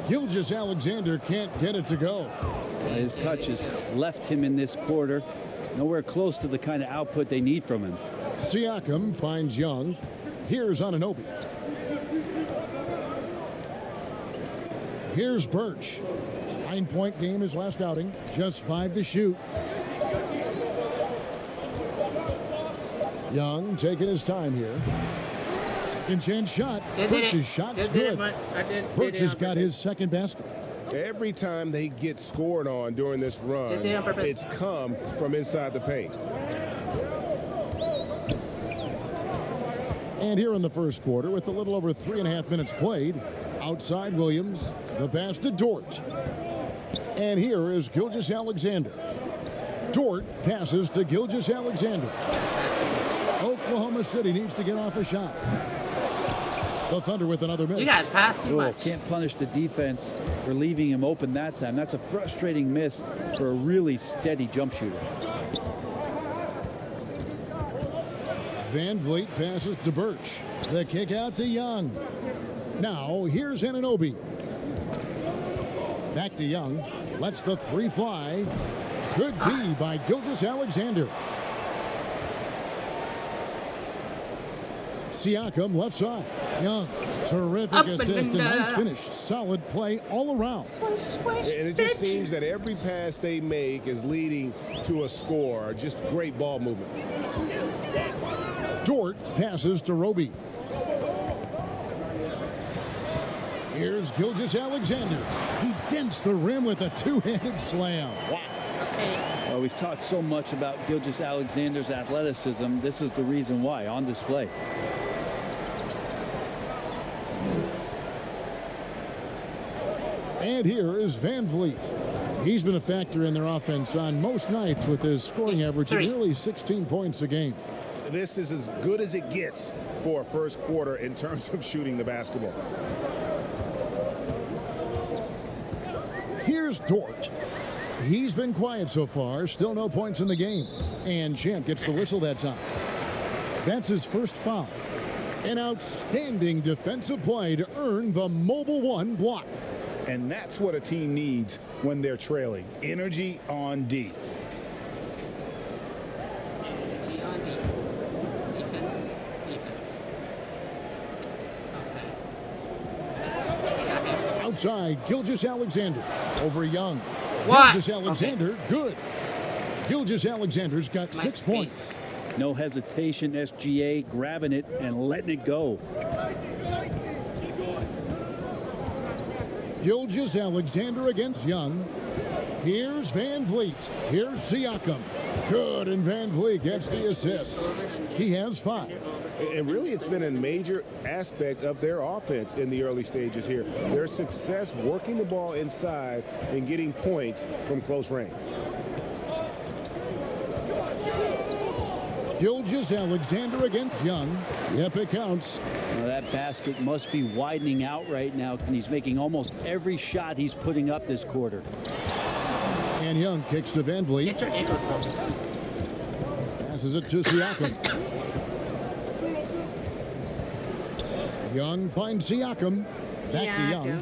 Gilgeous-Alexander can't get it to go. His touch has left him in this quarter. Nowhere close to the kind of output they need from him. Siakam finds Young. Here's Anunoby. Here's Birch. 9-point game his last outing. Just 5 to shoot. Young taking his time here. Second chance shot. Birch's shot's good. Birch has got his second basket. Every time they get scored on during this run, it's come from inside the paint. And here in the first quarter, with a little over 3.5 minutes played, outside Williams, the pass to Dort. And here is Gilgeous-Alexander. Dort passes to Gilgeous-Alexander. Oklahoma City needs to get off a shot. The Thunder with another miss. You guys pass too much. Can't punish the defense for leaving him open that time. That's a frustrating miss for a really steady jump shooter. Van Vliet passes to Birch. The kick out to Young. Now, here's Anunoby. Back to Young. Lets the three fly. Good D by Gilgeous-Alexander. Siakam left side. Young. Terrific assist and nice finish. Solid play all around. And it just seems that every pass they make is leading to a score. Just great ball movement. Dort passes to Roby. Here's Gilgeous-Alexander. He dents the rim with a two-handed slam. Wow. Well, we've talked so much about Gilgeous-Alexander's athleticism. This is the reason why, on display. And here is Van Vliet. He's been a factor in their offense on most nights with his scoring average of nearly 16 points a game. This is as good as it gets for a first quarter in terms of shooting the basketball. Here's Dort. He's been quiet so far. Still no points in the game. And Champ gets the whistle that time. That's his first foul. An outstanding defensive play to earn the Mobile One block. And that's what a team needs when they're trailing. Energy on D. Energy on D. Defense. Okay. Outside, Gilgeous-Alexander over Young. What? Gilgeous-Alexander, good. Gilgeous-Alexander's got 6 points. No hesitation, SGA grabbing it and letting it go. Gilgeous-Alexander against Young. Here's Van Vliet. Here's Siakam. Good, and Van Vliet gets the assist. He has 5. And really, it's been a major aspect of their offense in the early stages here. Their success working the ball inside and getting points from close range. Gilgeous-Alexander against Young. Yep, it counts. Now that basket must be widening out right now, and he's making almost every shot he's putting up this quarter. And Young kicks to Van Vliet. Get your ankles broken. Passes it to Siakam. Young finds Siakam. Back to Young.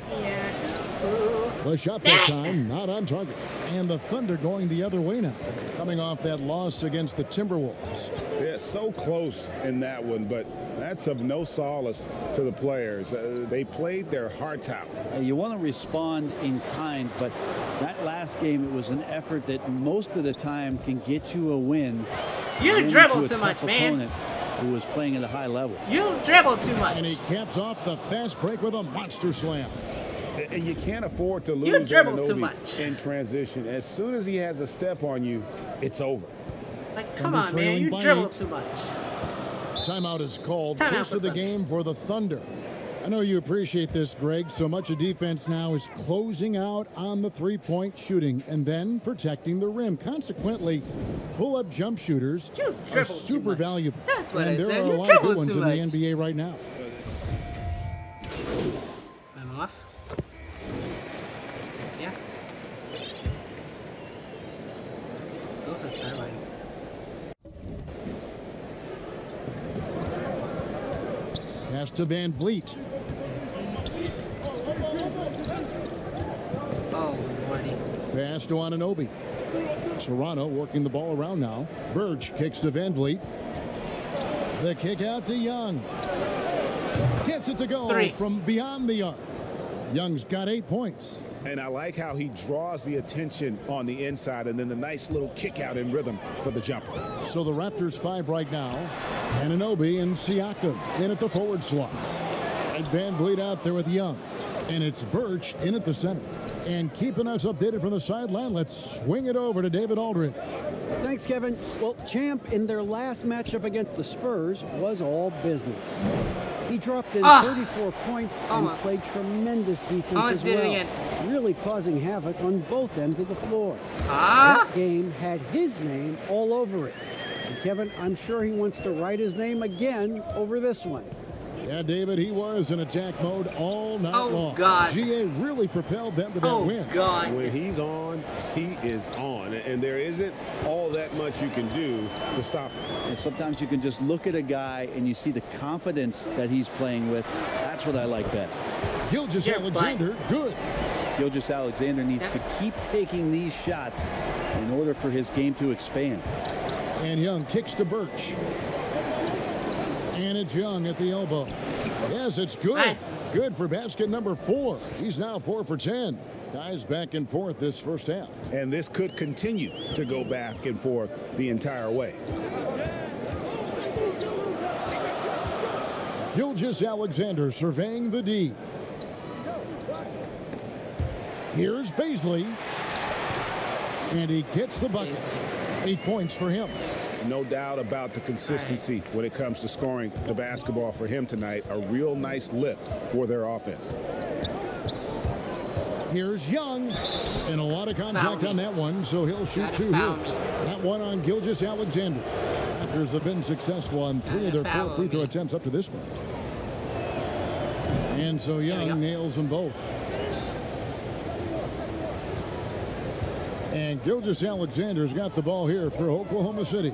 The shot that time not on target. And the Thunder going the other way now, coming off that loss against the Timberwolves. Yeah, so close in that one, but that's of no solace to the players. They played their hearts out. You want to respond in kind, but that last game, it was an effort that most of the time can get you a win. You dribble too much, man. Who was playing at a high level. You dribble too much. And he caps off the fast break with a monster slam. And you can't afford to lose you dribble too Anunoby much. in transition. As soon as he has a step on you, it's over. Like, come on, man. You dribble too much. Timeout is called. First of the game for the Thunder. I know you appreciate this, Greg. So much of defense now is closing out on the three-point shooting and then protecting the rim. Consequently, pull-up jump shooters are super valuable. That's what and I there said. are a You lot of good dribble ones too in much. the NBA right now. I'm off. Yeah. Go for the sideline. Pass to Van Vliet. Oh, Lordy. Pass to Anunoby. Toronto working the ball around now. Birch kicks to Van Vliet. The kick out to Young. Gets it to go from beyond the arc. Young's got 8 points. And I like how he draws the attention on the inside and then the nice little kick out in rhythm for the jumper. So the Raptors 5 right now. Anunoby and Siakam in at the forward slots. And Van Vliet out there with Young. And it's Birch in at the center. And keeping us updated from the sideline, let's swing it over to David Aldridge. Thanks, Kevin. Well, Champ in their last matchup against the Spurs was all business. He dropped in 34 points and played tremendous defense as well, really causing havoc on both ends of the floor. That game had his name all over it. And Kevin, I'm sure he wants to write his name again over this one. Yeah, David, he was in attack mode all night long. God. GA really propelled them to that win. God. When he's on, he is on. And there isn't all that much you can do to stop him. And sometimes you can just look at a guy and you see the confidence that he's playing with. That's what I like best. Gilgeous-Alexander, good. Gilgeous-Alexander needs to keep taking these shots in order for his game to expand. And Young kicks to Birch. And it's Young at the elbow. Yes, it's good. Good for basket number 4. He's now 4 for 10. Guys back and forth this first half. And this could continue to go back and forth the entire way. Gilgeous-Alexander surveying the D. Here's Bazley. And he gets the bucket. 8 points for him. No doubt about the consistency when it comes to scoring the basketball for him tonight. A real nice lift for their offense. Here's Young. And a lot of contact on that one, so he'll shoot 2 here. That one on Gilgeous-Alexander. Raptors have been successful on 3 of their 4 free throw attempts up to this point. And so Young nails them both. And Gilgeous-Alexander's got the ball here for Oklahoma City.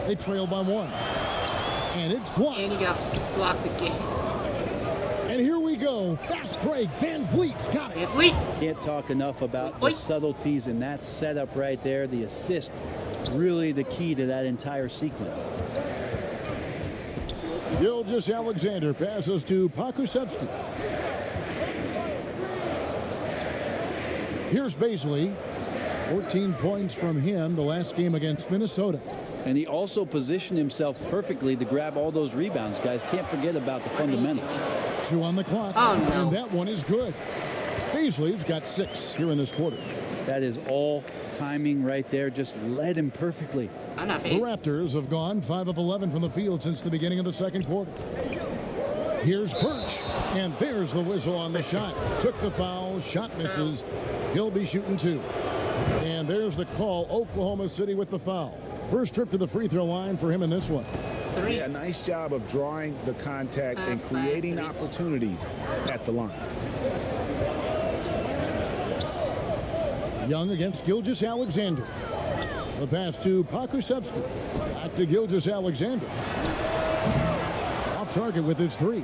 They trail by 1. And it's blocked. And he got blocked again. And here we go. Fast break. Van Vliet's got it. Can't talk enough about the subtleties in that setup right there. The assist, really the key to that entire sequence. Gilgeous-Alexander passes to Pokusevski. Here's Bazley. 14 points from him the last game against Minnesota. And he also positioned himself perfectly to grab all those rebounds, guys. Can't forget about the fundamentals. 2 on the clock. And that one is good. Bazley's got 6 here in this quarter. That is all timing right there. Just led him perfectly. The Raptors have gone 5 of 11 from the field since the beginning of the second quarter. Here's Birch. And there's the whistle on the shot. Took the foul. Shot misses. He'll be shooting 2. And there's the call. Oklahoma City with the foul. First trip to the free throw line for him in this one. Yeah, nice job of drawing the contact and creating opportunities at the line. Young against Gilgeous-Alexander. The pass to Pokusevski. Back to Gilgeous-Alexander. Off target with his 3.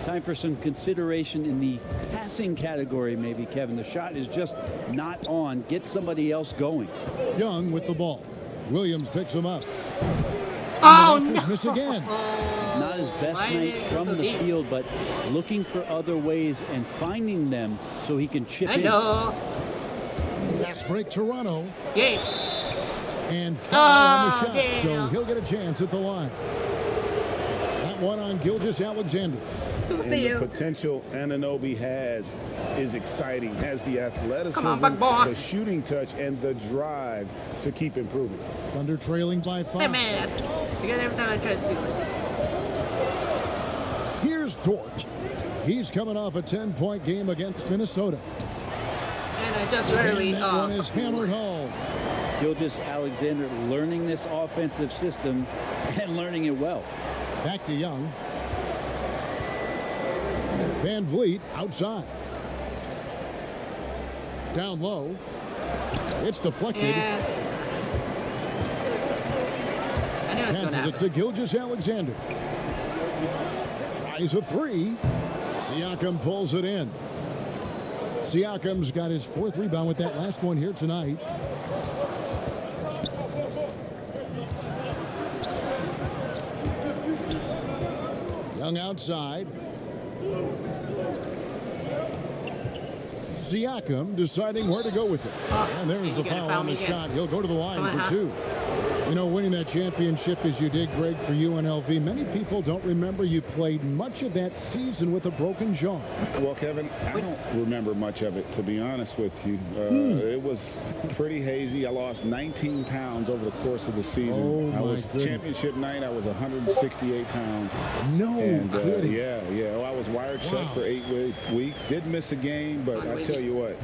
Time for some consideration in the passing category, maybe, Kevin. The shot is just not on. Get somebody else going. Young with the ball. Williams picks him up. Oh, no. Miss again. Not his best night from the field, but looking for other ways and finding them so he can chip in. Fast break, Toronto. Yeah. And foul on the shot, so he'll get a chance at the line. That one on Gilgeous-Alexander. And the potential Anunoby has is exciting. Has the athleticism, the shooting touch, and the drive to keep improving. Thunder trailing by 5. Hey, man. Every time I try to do it. Here's Dort. He's coming off a 10-point game against Minnesota. And I just barely. And that one is hammered home. Gilgeous-Alexander learning this offensive system and learning it well. Back to Young. Van Vliet outside. Down low. It's deflected. Passes it to Gilgeous-Alexander. Tries a 3. Siakam pulls it in. Siakam's got his 4th rebound with that last one here tonight. Young outside. Siakam deciding where to go with it. And there's the foul on the shot. He'll go to the line for 2. You know, winning that championship as you did, Greg, for UNLV, many people don't remember you played much of that season with a broken jaw. Well, Kevin, I don't remember much of it, to be honest with you. It was pretty hazy. I lost 19 pounds over the course of the season. I was championship night. I was 168 pounds. No kidding. Yeah. Well, I was wired shut for 8 weeks. Did miss a game, but I tell you what,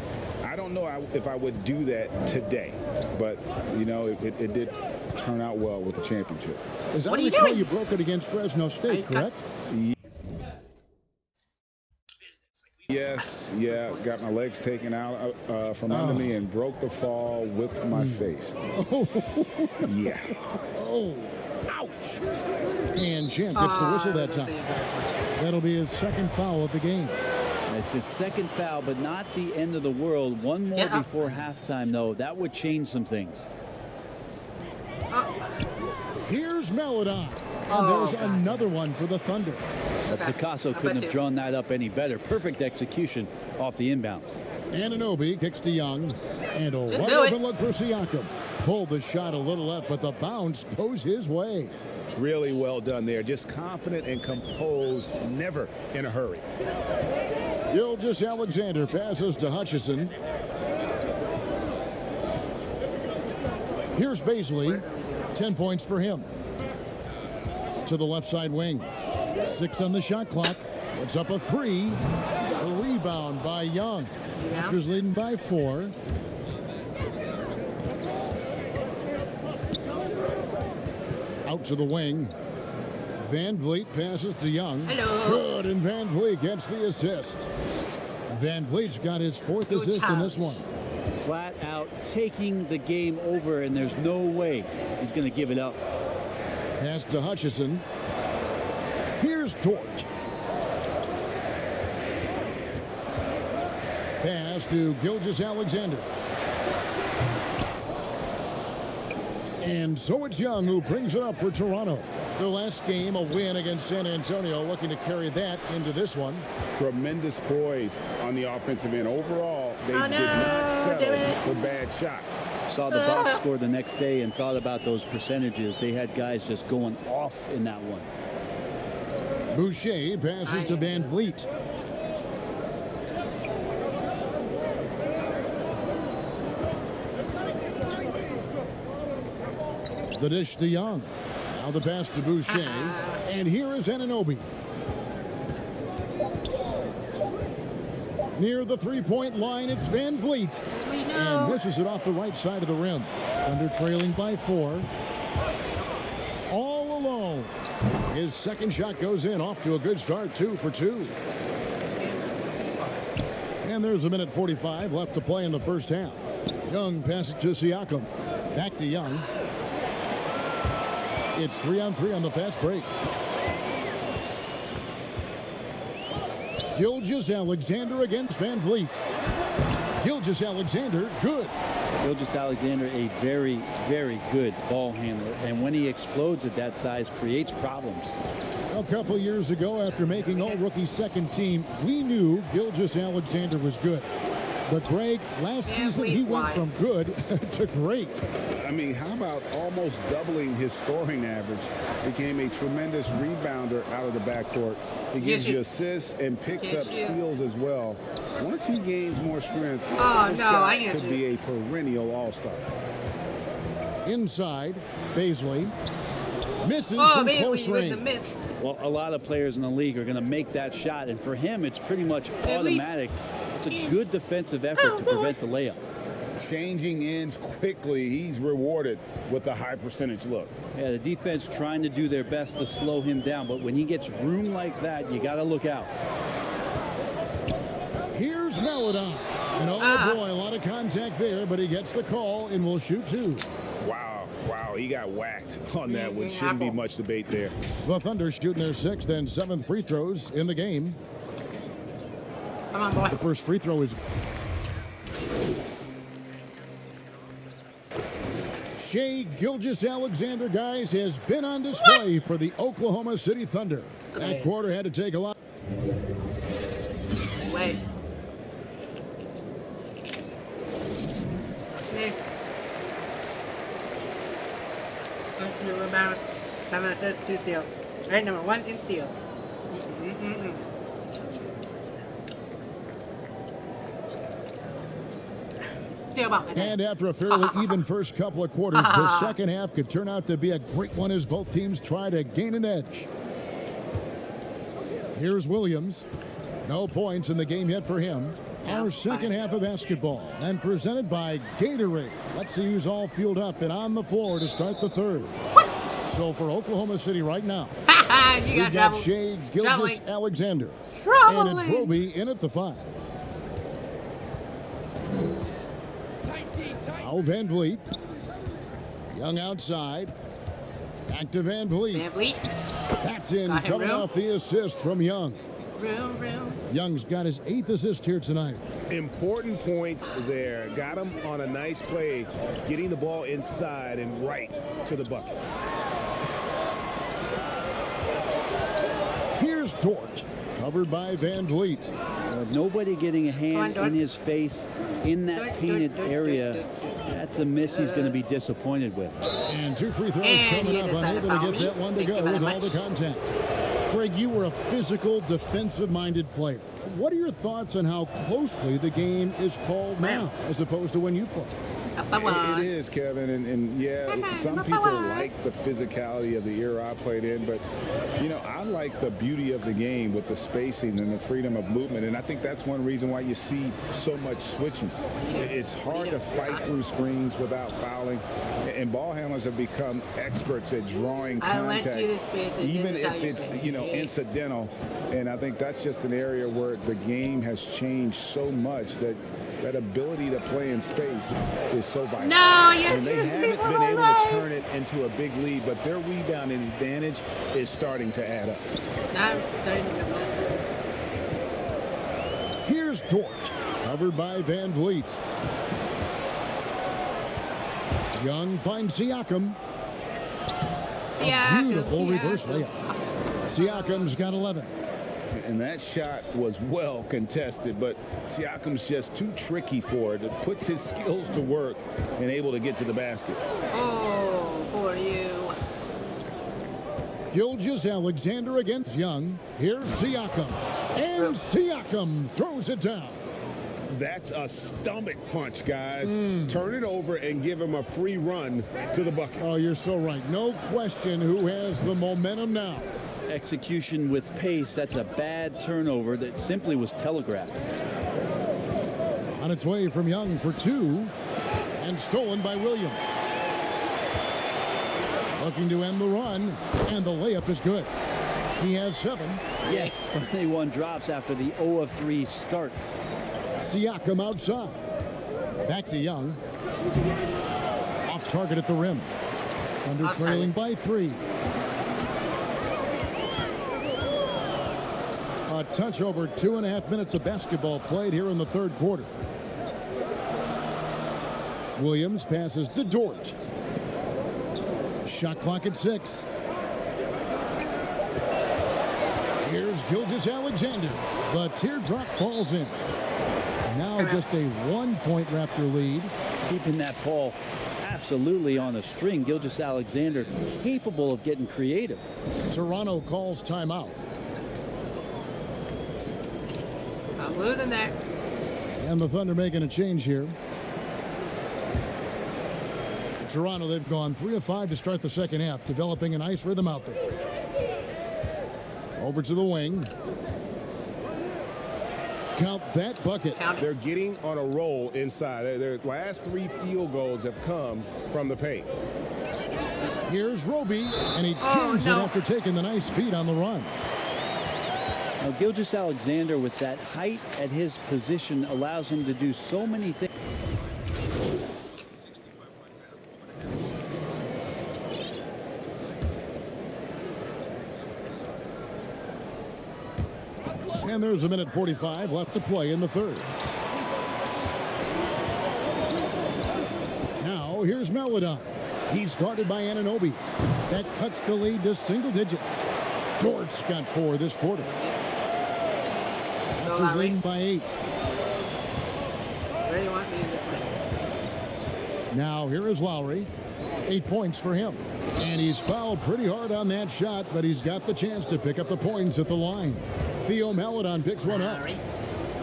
I don't know if I would do that today. But, you know, it did turn out well with the championship. As I recall, you broke it against Fresno State, correct? Yes, yeah, got my legs taken out from under me and broke the fall with my face. Yeah. Oh, ouch. And Champ gets the whistle that time. That'll be his second foul of the game. It's his second foul, but not the end of the world. One more before halftime, though. That would change some things. Here's Melodon. And there's another one for the Thunder. Well, Picasso couldn't have drawn that up any better. Perfect execution off the inbounds. Anunoby kicks to Young. And a wide open look for Siakam. Pulled the shot a little left, but the bounce goes his way. Really well done there. Just confident and composed, never in a hurry. Gilgeous-Alexander passes to Hutchison. Here's Bazley. 10 points for him. To the left side wing. 6 on the shot clock. It's up a 3. A rebound by Young. Raptors leading by 4. Out to the wing. Van Vliet passes to Young. Good, and Van Vliet gets the assist. Van Vliet's got his 4th assist in this one. Flat out taking the game over, and there's no way he's going to give it up. Pass to Hutchison. Here's Dort. Pass to Gilgeous-Alexander. And so it's Young who brings it up for Toronto. Their last game, a win against San Antonio, looking to carry that into this one. Tremendous poise on the offensive end. Overall, they did not settle for bad shots. Saw the box score the next day and thought about those percentages. They had guys just going off in that one. Boucher passes to Van Vliet. The dish to Young. Now the pass to Boucher. And here is Anunoby. Near the three-point line, it's Van Vliet. And misses it off the right side of the rim. Thunder trailing by 4. All alone. His second shot goes in, off to a good start, 2 for 2. And there's a minute 45 left to play in the first half. Young passes to Siakam. Back to Young. It's 3-on-3 on the fast break. Gilgeous-Alexander against Van Vliet. Gilgeous-Alexander, good. Gilgeous-Alexander, a very, very good ball handler. And when he explodes at that size, creates problems. A couple years ago, after making all-rookie second team, we knew Gilgeous-Alexander was good. But, Greg, last season he went from good to great. I mean, how about almost doubling his scoring average? Became a tremendous rebounder out of the backcourt. He gives you assists and picks up steals as well. Once he gains more strength, this guy could be a perennial all-star. Inside, Bazley misses from close range. Well, a lot of players in the league are going to make that shot, and for him, it's pretty much automatic. It's a good defensive effort to prevent the layup. Changing ends quickly. He's rewarded with a high percentage look. Yeah, the defense trying to do their best to slow him down, but when he gets room like that, you got to look out. Here's Melodon. And oh boy, a lot of contact there, but he gets the call and will shoot 2. Wow, he got whacked on that one. Shouldn't be much debate there. The Thunder shooting their 6th and 7th free throws in the game. Come on, boy. The first free throw is Shai Gilgeous-Alexander, guys, has been on display for the Oklahoma City Thunder. That quarter had to take a lot. Wait. Rebound. 7 assists, 2 steals. Right, number 1 in steal. And after a fairly even first couple of quarters, the second half could turn out to be a great one as both teams try to gain an edge. Here's Williams. No points in the game yet for him. Our second half of basketball, and presented by Gatorade. Let's see who's all fueled up and on the floor to start the third. So for Oklahoma City right now, You we've got Shea Gilgeous-Alexander. And it's Roby in at the 5. Now Van Vliet. Young outside. Back to Van Vliet. Van Vliet. That's in, coming off the assist from Young. Room. Young's got his 8th assist here tonight. Important points there. Got him on a nice play, getting the ball inside and right to the bucket. Here's Dort, covered by Van Vliet. Nobody getting a hand in his face in that painted area. That's a miss he's going to be disappointed with. And 2 free throws coming up, unable to get that one to go with all the contact. Craig, you were a physical, defensive-minded player. What are your thoughts on how closely the game is called now, as opposed to when you played? It is, Kevin, and yeah, some people like the physicality of the era I played in, but, you know, I like the beauty of the game with the spacing and the freedom of movement, and I think that's one reason why you see so much switching. It's hard to fight through screens without fouling, and ball handlers have become experts at drawing contact, even if it's, you know, incidental, and I think that's just an area where the game has changed so much that ability to play in space is so vital. And they haven't been able to turn it into a big lead, but their rebounding advantage is starting to add up. Here's Dort, covered by Van Vliet. Young finds Siakam. A beautiful reverse layup. Siakam's got 11. And that shot was well contested, but Siakam's just too tricky for it. It puts his skills to work and able to get to the basket. Oh, for you. Gilgeous-Alexander against Young. Here's Siakam. And Siakam throws it down. That's a stomach punch, guys. Turn it over and give him a free run to the bucket. Oh, you're so right. No question who has the momentum now. Execution with pace, that's a bad turnover that simply was telegraphed. On its way from Young for 2, and stolen by Williams. Looking to end the run, and the layup is good. He has 7. Yes, finally one drops after the 0 of 3 start. Siakam outside. Back to Young. Off target at the rim. Thunder trailing by 3. A touch over 2.5 minutes of basketball played here in the 3rd quarter. Williams passes to Dort. Shot clock at 6. Here's Gilgeous-Alexander. The teardrop falls in. Now just a 1-point Raptor lead. Keeping that ball absolutely on a string. Gilgeous-Alexander capable of getting creative. Toronto calls timeout. I'm losing that. And the Thunder making a change here. Toronto, they've gone 3 of 5 to start the second half, developing a nice rhythm out there. Over to the wing. Count that bucket. They're getting on a roll inside. Their last 3 field goals have come from the paint. Here's Roby, and he jams it after taking the nice feed on the run. Now, Gilgeous-Alexander, with that height at his position, allows him to do so many things. And there's a minute 45 left to play in the 3rd. Now, here's Maledon. He's guarded by Anunoby. That cuts the lead to single digits. Dort's got 4 this quarter. Raptors leading by 8. Where do you want me in this play? Now, here is Lowry. 8 points for him. And he's fouled pretty hard on that shot, but he's got the chance to pick up the points at the line. Theo Maledon picks one up.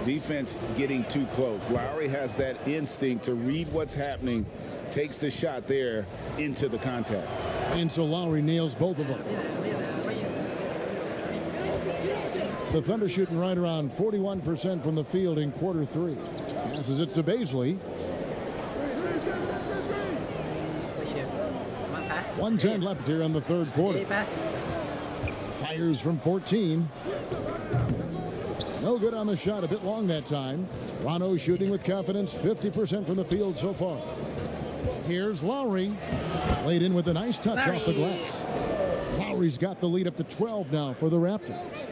Defense getting too close. Lowry has that instinct to read what's happening, takes the shot there into the contact. And so Lowry nails both of them. The Thunder shooting right around 41% from the field in quarter 3. Passes it to Bazley. What are you doing? Come on, pass. 1:10 left here in the third quarter. 8 passes. Fires from 14. No good on the shot, a bit long that time. Toronto shooting with confidence, 50% from the field so far. Here's Lowry. Laid in with a nice touch off the glass. Lowry's got the lead up to 12 now for the Raptors.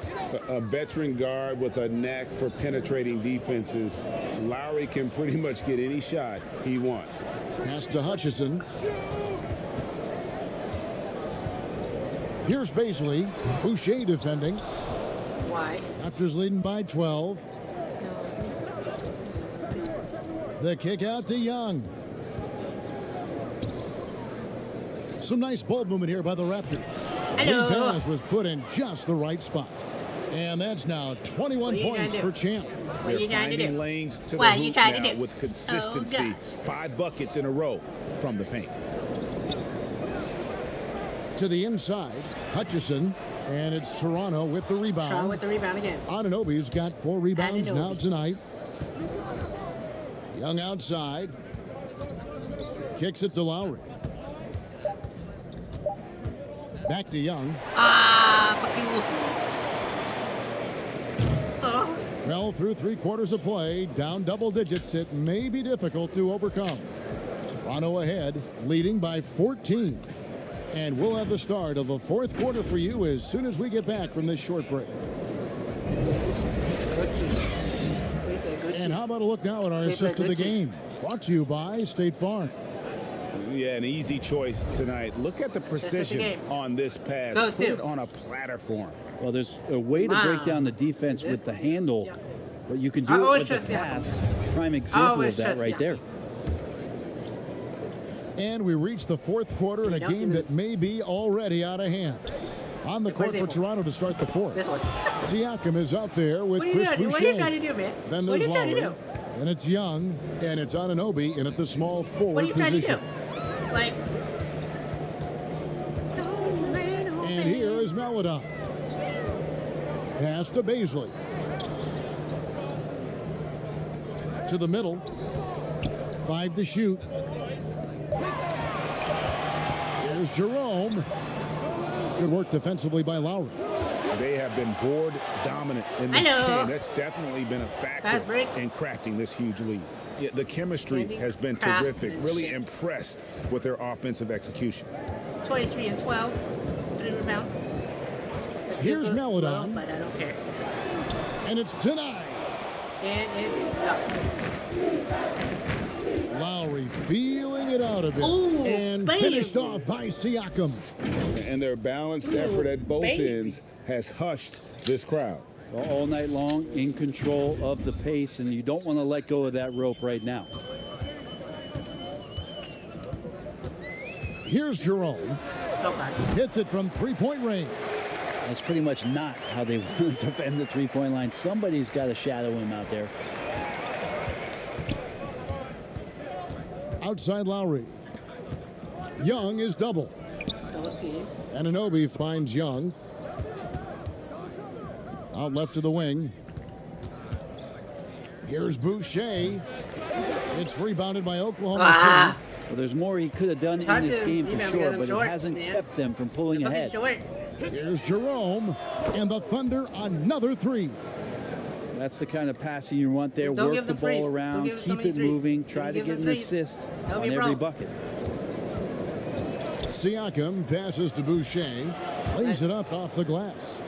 A veteran guard with a knack for penetrating defenses. Lowry can pretty much get any shot he wants. Pass to Hutchison. Here's Baisley. Boucher defending. Why? Raptors leading by 12. The kick out to Young. Some nice ball movement here by the Raptors. Hello. The pass was put in just the right spot. And that's now 21 points for Champ. They're finding lanes to the hoop now with consistency. 5 buckets in a row from the paint. To the inside, Hutchison, and it's Toronto with the rebound. Toronto with the rebound again. Anunoby's got 4 rebounds now tonight. Young outside. Kicks it to Lowry. Back to Young. Fuck you. Well, through 3 quarters of play, down double digits, it may be difficult to overcome. Toronto ahead, leading by 14. And we'll have the start of the 4th quarter for you as soon as we get back from this short break. And how about a look now at our assist of the game? Brought to you by State Farm. Yeah, an easy choice tonight. Look at the precision on this pass. Put it on a platter form. Well, there's a way to break down the defense with the handle, but you can do it with the pass. Prime example of that right there. And we reach the 4th quarter in a game that may be already out of hand. On the court for Toronto to start the 4th. Siakam is out there with Chris Boucher. What are you trying to do, man? Then there's Lowry. And it's Young. And it's Anunoby in at the small forward position. Like. And here is Maledon. Pass to Baisley. To the middle. 5 to shoot. Here's Jerome. Good work defensively by Lowry. They have been board dominant in this game. That's definitely been a factor in crafting this huge lead. Yeah, the chemistry has been terrific. Really impressed with their offensive execution. 23 and 12. 3 rebounds. Here's Maledon. But I don't care. And it's denied. And it's ducked. Lowry feeling it out a bit. Ooh, and finished off by Siakam. And their balanced effort at both ends has hushed this crowd. All night long, in control of the pace, and you don't want to let go of that rope right now. Here's Jerome. Hits it from 3-point range. That's pretty much not how they want to defend the 3-point line. Somebody's got to shadow him out there. Outside Lowry. Young is double. Double team. Anunoby finds Young. Out left to the wing. Here's Boucher. It's rebounded by Oklahoma City. Well, there's more he could have done in this game for sure, but it hasn't kept them from pulling ahead. Here's Jerome. And the Thunder another 3. That's the kind of passing you want there. Work the ball around, keep it moving, try to get an assist on every bucket. Siakam passes to Boucher. Lays it up off the glass.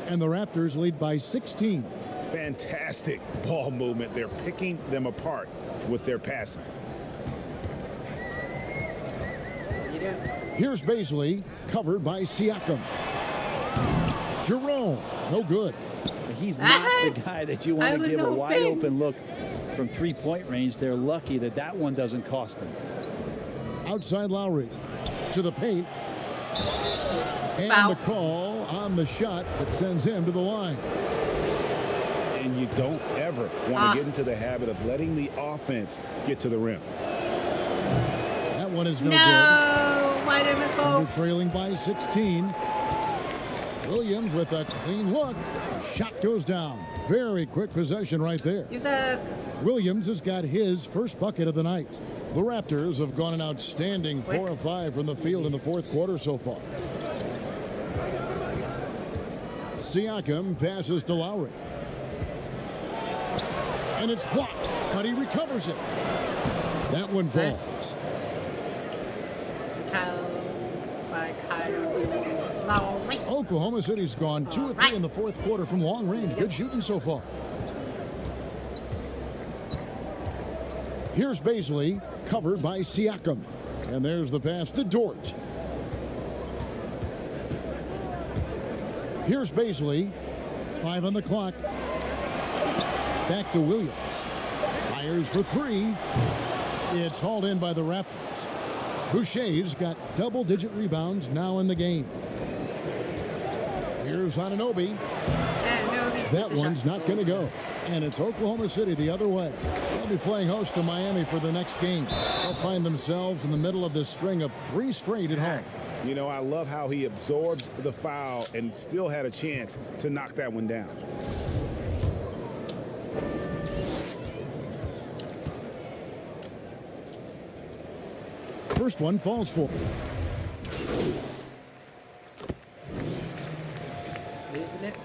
And the Raptors lead by 16. Fantastic ball movement. They're picking them apart with their passing. Here's Baisley, covered by Siakam. Jerome, no good. But he's not the guy that you want to give a wide open look from 3-point range. They're lucky that that one doesn't cost them. Outside Lowry to the paint. And the call on the shot that sends him to the line. And you don't ever want to get into the habit of letting the offense get to the rim. That one is no good. Why did it go? Thunder trailing by 16. Williams with a clean look. Shot goes down. Very quick possession right there. Williams has got his first bucket of the night. The Raptors have gone an outstanding 4 of 5 from the field in the fourth quarter so far. Siakam passes to Lowry. And it's blocked, but he recovers it. That one falls. Oklahoma City's gone 2 of 3 in the fourth quarter from long range. Good shooting so far. Here's Bazley, covered by Siakam. And there's the pass to Dort. Here's Bazley. 5 on the clock. Back to Williams. Fires for 3. It's hauled in by the Raptors. Boucher's got double-digit rebounds now in the game. Here's Anunoby. That one's not going to go. And it's Oklahoma City the other way. They'll be playing host to Miami for the next game. They'll find themselves in the middle of this string of 3 straight at home. You know, I love how he absorbs the foul and still had a chance to knock that one down. First one falls for. Losing it.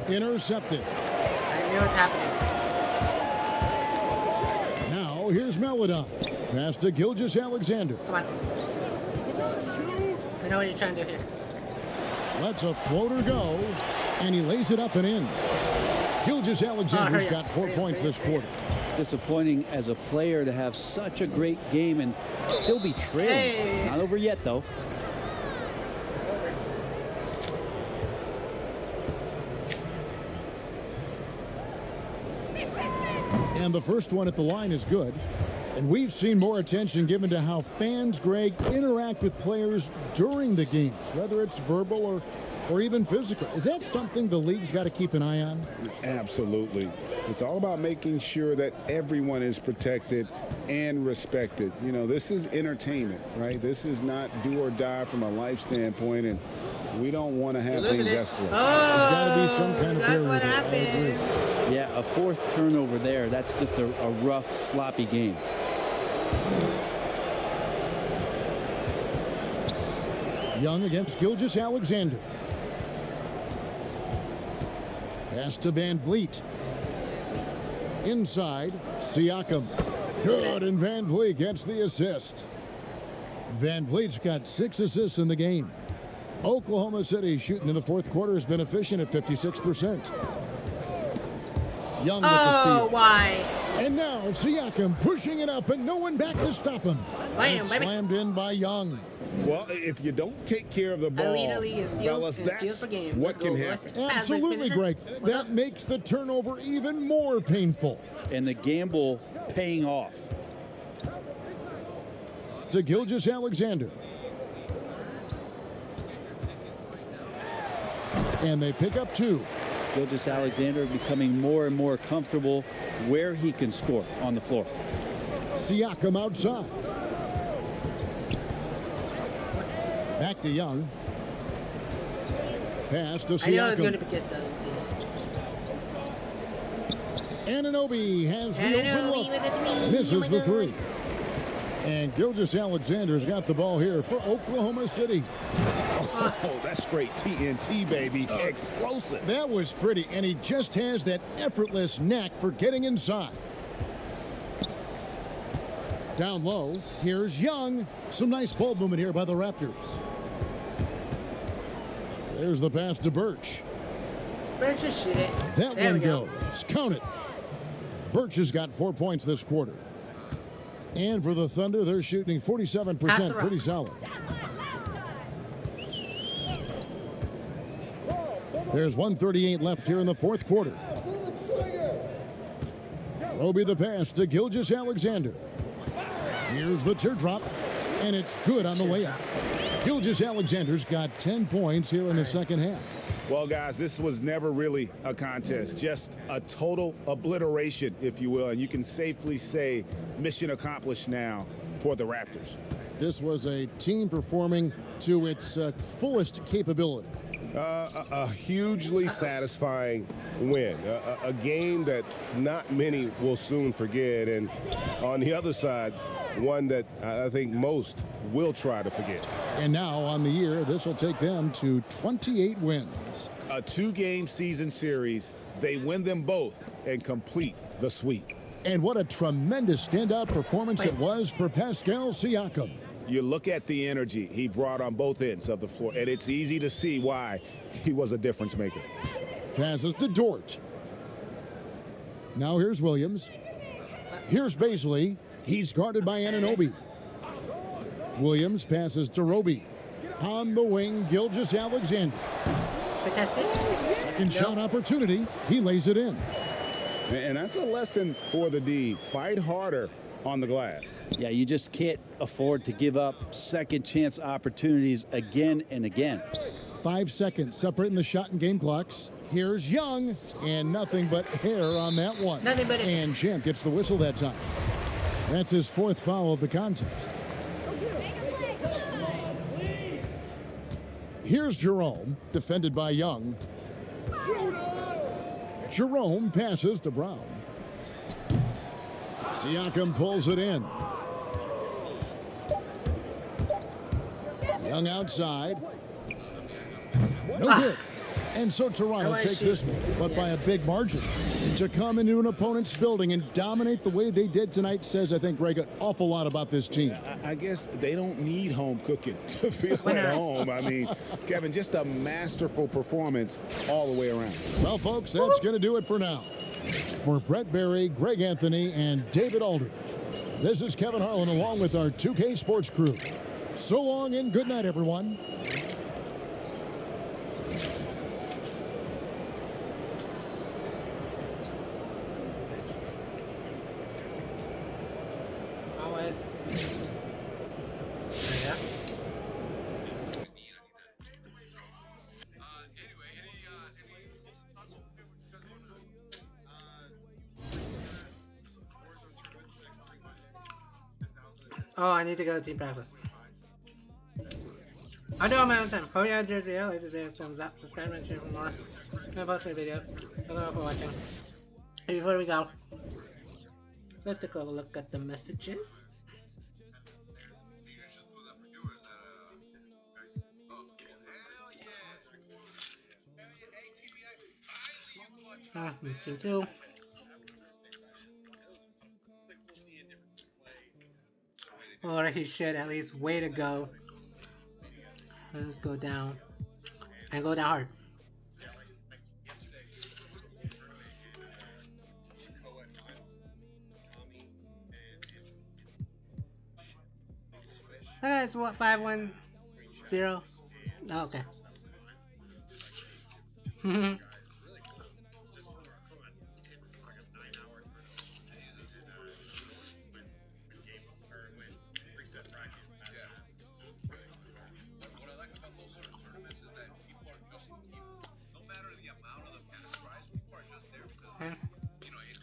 Intercepted. I knew what's happening. Now here's Melodon. Pass to Gilgeous-Alexander. Come on. I know what you're trying to do here. Lets a floater go, and he lays it up and in. Gilgeous-Alexander's got 4 points this quarter. Disappointing as a player to have such a great game and still be trailing. Hey. Not over yet, though. And the first one at the line is good. And we've seen more attention given to how fans, Greg, interact with players during the games, whether it's verbal or even physical. Is that something the league's got to keep an eye on? Absolutely. It's all about making sure that everyone is protected and respected. You know, this is entertainment, right? This is not do or die from a life standpoint, and we don't want to have things escalate. There's got to be some kind of That's barrier what there. I happened. Yeah, a 4th turnover there. That's just a rough, sloppy game. Young against Gilgeous-Alexander. Pass to Van Vliet. Inside, Siakam. Good, and Van Vliet gets the assist. Van Vliet's got 6 assists in the game. Oklahoma City shooting in the fourth quarter has been efficient at 56%. Young with the steal. Oh, why? And now Siakam pushing it up and no one back to stop him. Bam, It's baby. slammed in by Young. Well, if you don't take care of the ball, fellas, that's what can happen. Absolutely, Greg. That makes the turnover even more painful. And the gamble paying off. To Gilgeous-Alexander. And they pick up 2. Gilgeous-Alexander becoming more and more comfortable where he can score on the floor. Siakam outside. Back to Young. Pass to Siakam. I knew I was going to get that too. Anunoby has the open Anunoby look. with the three. Misses the 3. And Gilgeous-Alexander's got the ball here for Oklahoma City. Oh, that's straight TNT, baby. Explosive. That was pretty, and he just has that effortless knack for getting inside. Down low, here's Young. Some nice ball movement here by the Raptors. There's the pass to Birch. Birch just shoot it. That There one we go. goes. Count it. Birch has got 4 points this quarter. And for the Thunder, they're shooting 47%. Pretty solid. There's 1:38 left here in the fourth quarter. Roby the pass to Gilgeous-Alexander. Here's the teardrop, and it's good on the way up. Gilgeous-Alexander's got 10 points here in the second half. Well, guys, this was never really a contest, just a total obliteration, if you will. And you can safely say mission accomplished now for the Raptors. This was a team performing to its fullest capability. A hugely satisfying win, a game that not many will soon forget, and on the other side, one that I think most will try to forget. And now on the year, this will take them to 28 wins. A 2-game season series, they win them both and complete the sweep. And what a tremendous standout performance it was for Pascal Siakam. You look at the energy he brought on both ends of the floor, and it's easy to see why he was a difference maker. Passes to Dort. Now here's Williams. Here's Baisley. He's guarded by Anunoby. Williams passes to Roby. On the wing, Gilgeous-Alexander. Second shot opportunity. He lays it in. And that's a lesson for the D. Fight harder on the glass. Yeah, you just can't afford to give up second chance opportunities again and again. 5 seconds separating the shot and game clocks. Here's Young, and nothing but hair on that one. And Champ gets the whistle that time. That's his 4th foul of the contest. Here's Jerome, defended by Young. Jerome passes to Brown. Siakam pulls it in. Young outside. No good. And so Toronto takes this one, but by a big margin. To come into an opponent's building and dominate the way they did tonight says, I think, Greg, an awful lot about this team. I guess they don't need home cooking to feel at home. I mean, Kevin, just a masterful performance all the way around. Well, folks, that's going to do it for now. For Brett Berry, Greg Anthony, and David Aldridge, this is Kevin Harlan along with our 2K Sports crew. So long and good night, everyone. Oh, I need to go to team practice. I'll do it on my own time. Oh yeah, Jersey, like this video, thumbs up, subscribe, and share for more. I'm post my videos. Thank you all for watching. And before we go, let's take a look at the messages. Team 2. Or he should at least way to go. Let's go down. And go down hard. Okay, it's what, 5-1-0? Oh, okay.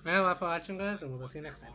Well, for watching, guys, and we'll see you next time.